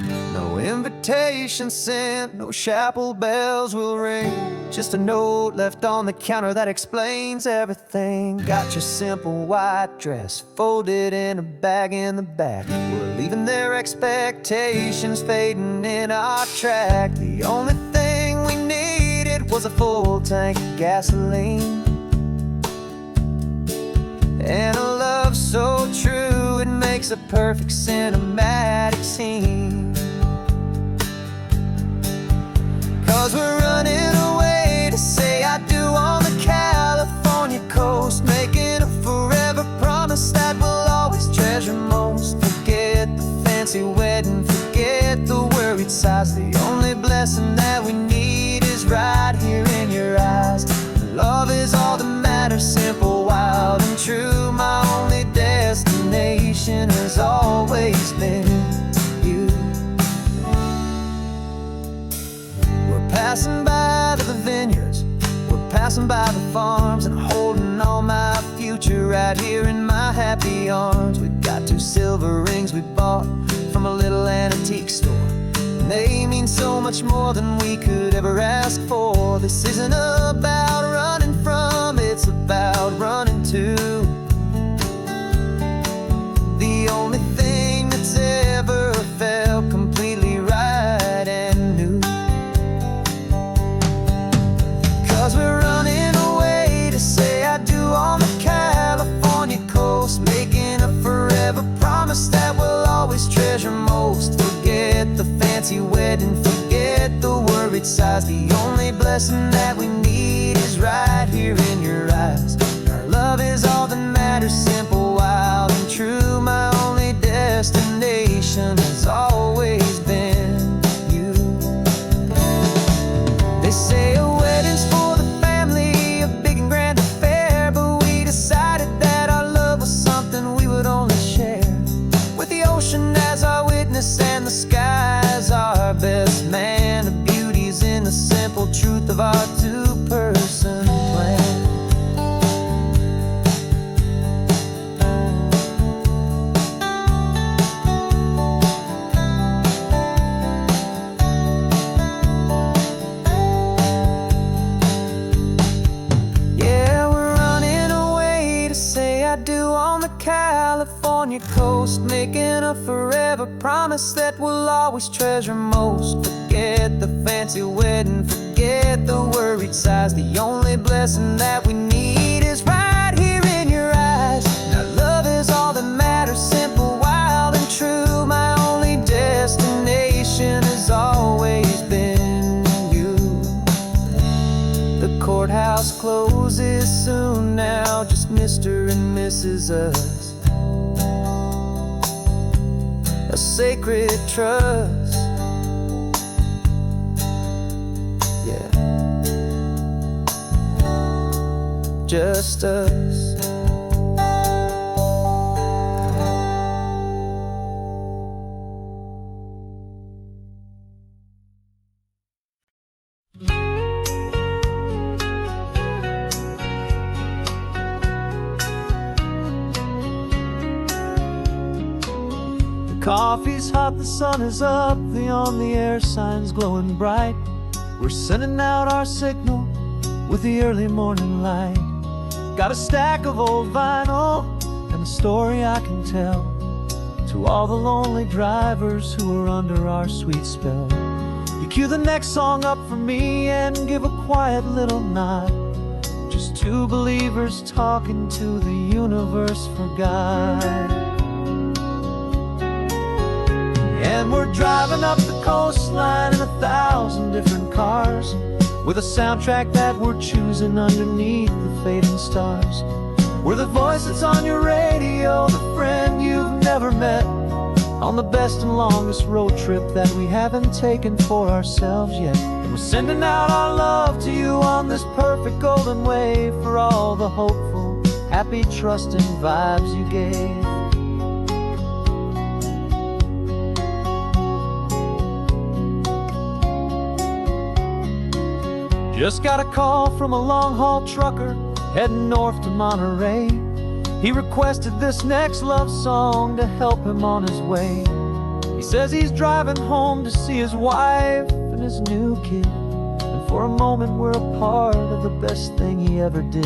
you. No invitation sent, no chapel bells will ring, just a note left on the counter that explains everything. Got your simple white dress folded in a bag in the back. We're leaving their expectations fading in our track. The only thing we needed was a full tank of gasoline, and a love so true it makes a perfect cinematic scene. 'Cause we're running away to say I do on the California coast, making a forever promise that we'll always treasure most. Forget the fancy wedding, forget the worried sighs. The only blessing that we need is right here in your eyes. Love is all that matters, simple, wild, and true. My only destination has always been you. We're passing by the vineyards, we're passing by the farms, and holding on my future right here in my happy arms. We've got 2 silver rings we bought from a little antique store, and they mean so much more than we could ever ask for. This isn't about running from, it's about running to the only thing that's ever felt completely right and new. 'Cause we're running away to say I do on the California coast, making a forever promise that we'll always treasure most. Forget the fancy wedding, forget the worried sighs. The only blessing that we need is right here in your eyes. Our love is all that matters, simple, wild, and true. My only destination has always been you. They say a wedding's for the family, a big and grand affair, but we decided that our love was something we would only share with the ocean as our witness and the sky as our best man. The beauty's in the simple truth of our 2-person plan. Yeah, we're running away to say I do on the California coast, making a forever promise that we'll always treasure most. Forget the fancy wedding, forget the worried sighs. The only blessing that we need is right here in your eyes. Now love is all that matters, simple, wild, and true. My only destination has always been you. The courthouse closes soon now, just Mr. and Mrs. Us, a sacred trust. Yeah, just us. Coffee's hot, the sun is up, the on-the-air sign's glowing bright. We're sending out our signal with the early morning light. Got a stack of old vinyl and a story I can tell to all the lonely drivers who are under our sweet spell. You cue the next song up for me and give a quiet little nod. Just 2 believers talking to the universe for God. And we're driving up the coastline in 1,000 different cars, with a soundtrack that we're choosing underneath the fading stars. We're the voice that's on your radio, the friend you've never met, on the best and longest road trip that we haven't taken for ourselves yet. And we're sending out our love to you on this perfect golden wave, for all the hopeful, happy, trusting vibes you gave. Just got a call from a long-haul trucker heading north to Monterey. He requested this next love song to help him on his way. He says he's driving home to see his wife and his new kid, and for a moment we're a part of the best thing he ever did.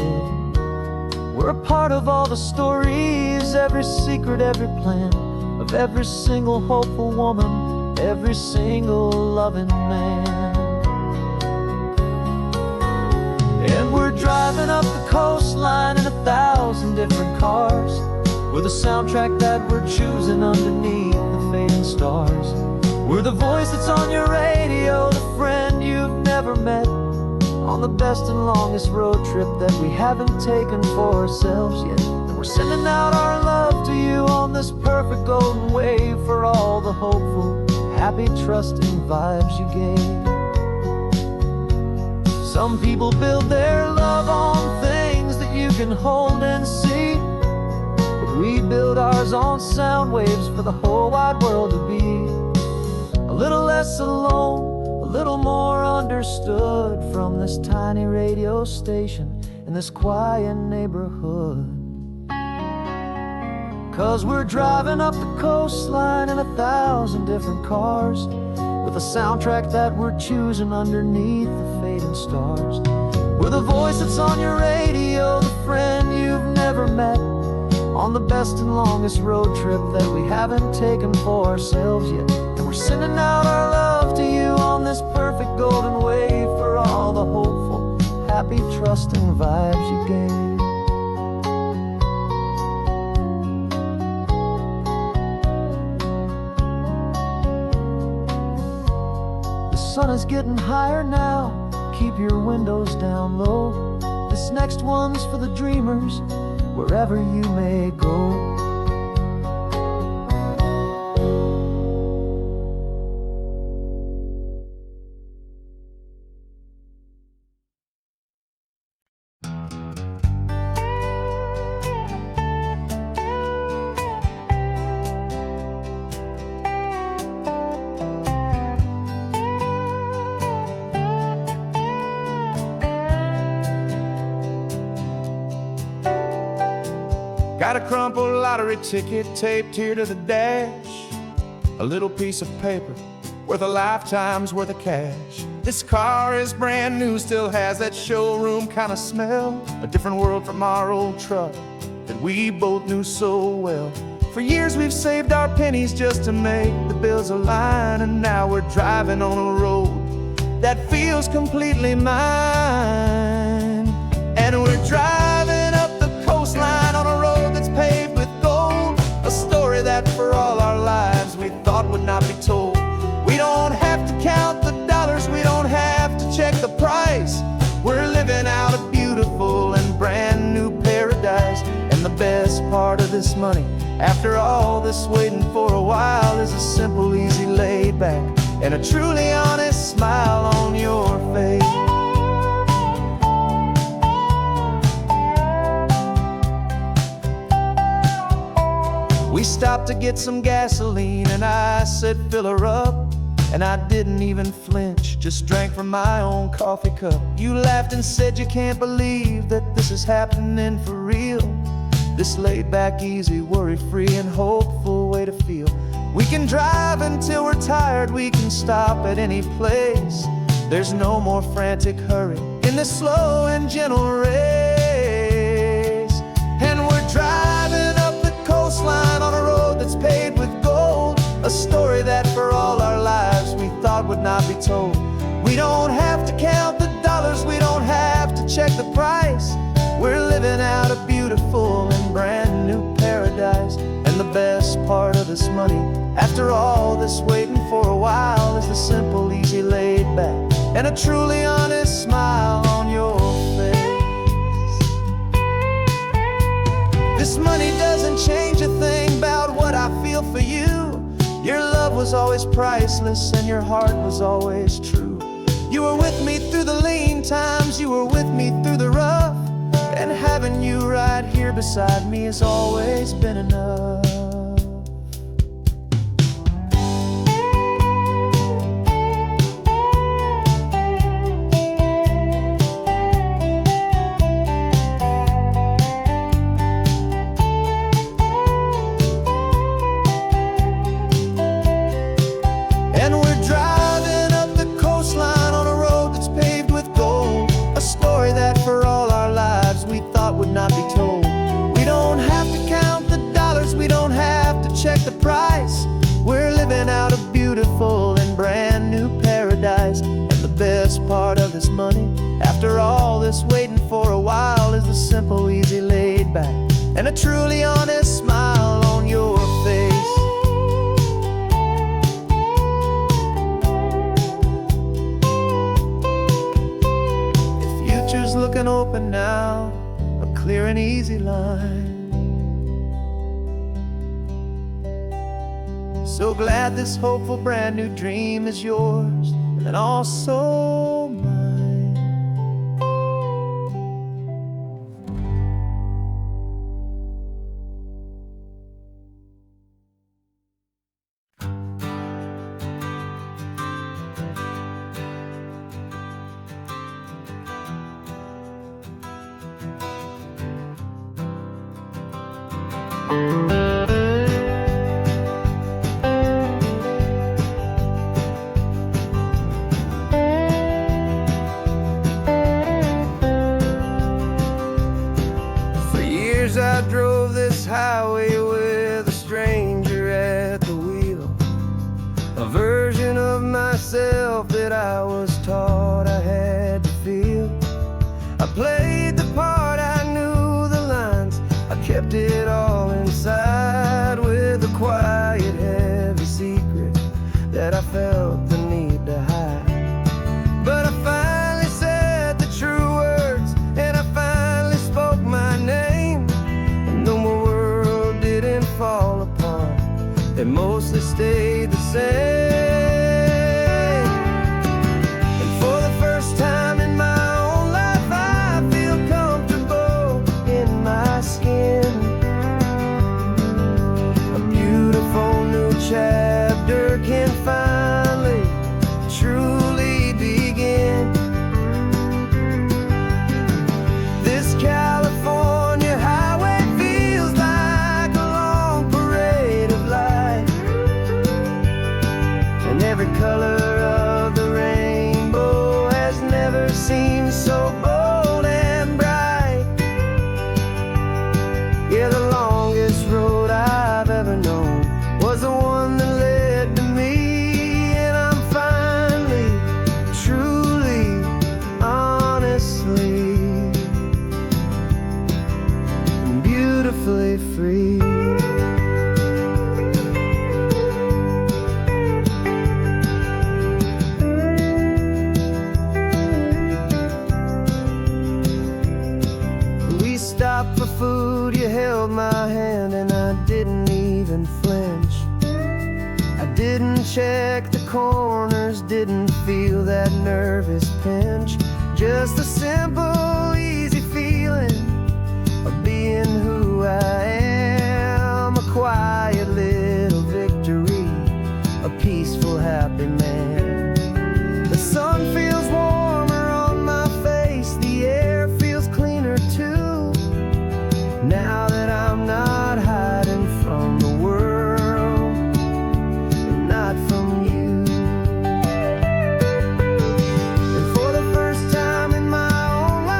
We're a part of all the stories, every secret, every plan, of every single hopeful woman, every single loving man. And we're driving up the coastline in 1,000 different cars, with a soundtrack that we're choosing underneath the fading stars. We're the voice that's on your radio, the friend you've never met, on the best and longest road trip that we haven't taken for ourselves yet. And we're sending out our love to you on this perfect golden wave, for all the hopeful, happy, trusting vibes you gave. Some people build their love on things that you can hold and see, but we build ours on sound waves for the whole wide world to be a little less alone, a little more understood, from this tiny radio station in this quiet neighborhood. 'Cause we're driving up the coastline in 1,000 different cars, with a soundtrack that we're choosing underneath the fading stars. We're the voice that's on your radio, the friend you've never met, on the best and longest road trip that we haven't taken for ourselves yet. And we're sending out our love to you on this perfect golden wave, for all the hopeful, happy, trusting vibes you gave. The sun is getting higher now, keep your windows down low. This next one's for the dreamers, wherever you may go. Got a crumpled lottery ticket taped here to the dash, a little piece of paper worth a lifetime's worth of cash. This car is brand new, still has that showroom kind of smell, a different world from our old truck that we both knew so well. For years we've saved our pennies just to make the bills align, and now we're driving on a road that feels completely mine. And we're driving up the coastline on a road that's paved with gold, a story that for all our lives we thought would not be told. We don't have to count the dollars, we don't have to check the price. We're living out a beautiful and brand new paradise. And the best part of this money, after all this waiting for a while, is a simple, easy, laid back, and a truly honest smile on your face. We stopped to get some gasoline, and I said fill her up, and I didn't even flinch, just drank from my own coffee cup. You laughed and said you can't believe that this is happening for real. This laid back, easy, worry-free and hopeful way to feel. We can drive until we're tired, we can stop at any place. There's no more frantic hurry in this slow and gentle race. And we're driving up the coastline on a road that's paved with gold, a story that for all our lives we thought would not be told. We don't have to count the dollars, we don't have to check the price. We're living out a beautiful and brand new paradise. And the best part of the this money. After all this waiting for a while is the simple, easy, laid back, and a truly honest smile on your face. This money doesn't change a thing about what I feel for you. Your love was always priceless and your heart was always true. You were with me through the lean times, you were with me through the rough, and having you right here beside me has always been enough. Would not be told. We don't have to count the dollars, we don't have to check the price. We're living out a beautiful and brand new paradise. And the best part of this money, after all this waiting for a while, is the simple, easy, laid back, and a truly honest smile on your face. The future's looking open now, clear and easy line. So glad this hopeful brand new dream is yours and also mine. For years I drove this highway with a stranger at the wheel, a version of myself that I was taught I had to feel. I played the part, I knew the lines, I kept it all inside with a quiet, heavy secret that I felt the need to hide. But I finally said the true words, and I finally spoke my name. And though my world didn't fall apart, it mostly stayed the same. And for the first time in my own life, I feel comfortable in my skin. A beautiful new chapter can finally truly begin. This California highway feels like a long parade of light, and every color of the rainbow has never seemed so bold and bright. Yeah, the longest road I've ever known was the one that led to me, and I'm finally, truly, honestly, and beautifully free. We stopped for food, you held my hand, and I didn't even flinch. I didn't check the corners, didn't feel that nervous pinch. Just a simple, easy feeling of being who I am. A quiet little victory, a peaceful, happy man. The sun feels warmer on my face, the air feels cleaner too, now that I'm not hiding from the world, and not from you. And for the first time in my own life,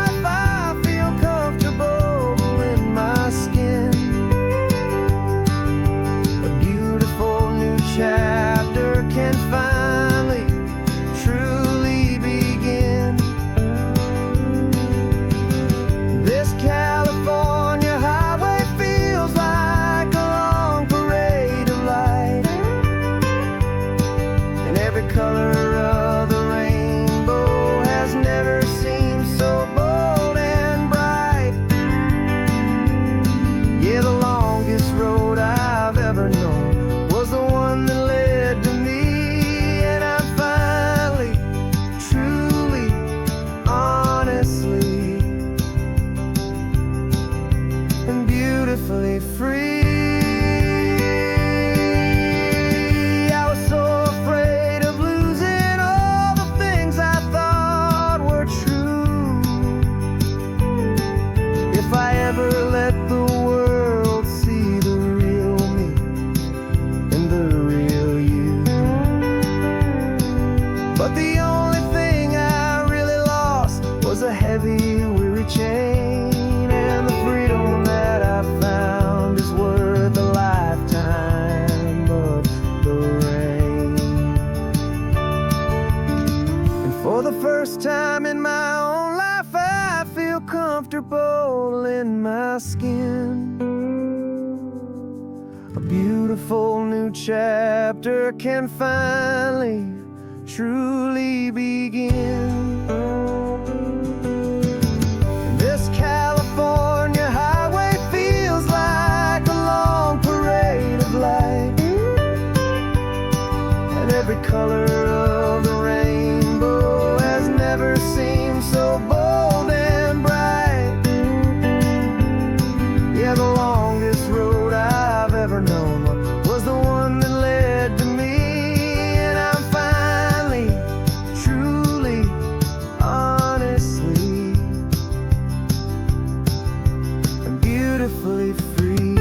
a heavy, weary chain, and the freedom that I found is worth a lifetime of the rain. And for the first time in my own life, I feel comfortable in my skin. A beautiful new chapter can finally, truly begin. This California highway feels like a long parade of light, and every color of the rainbow has never seemed so bold and bright. Yeah, the longest road I've ever known was the one that led to me, and I'm finally, truly, honestly, and beautifully free.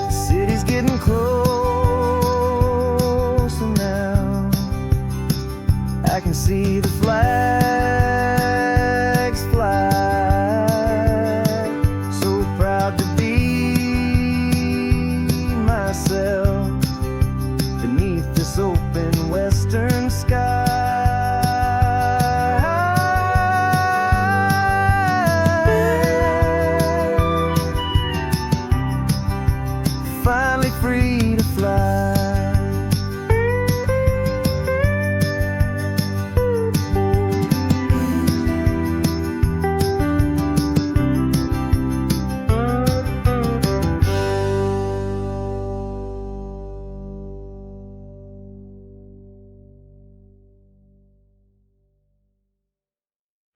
The city's getting closer now. I can see the flag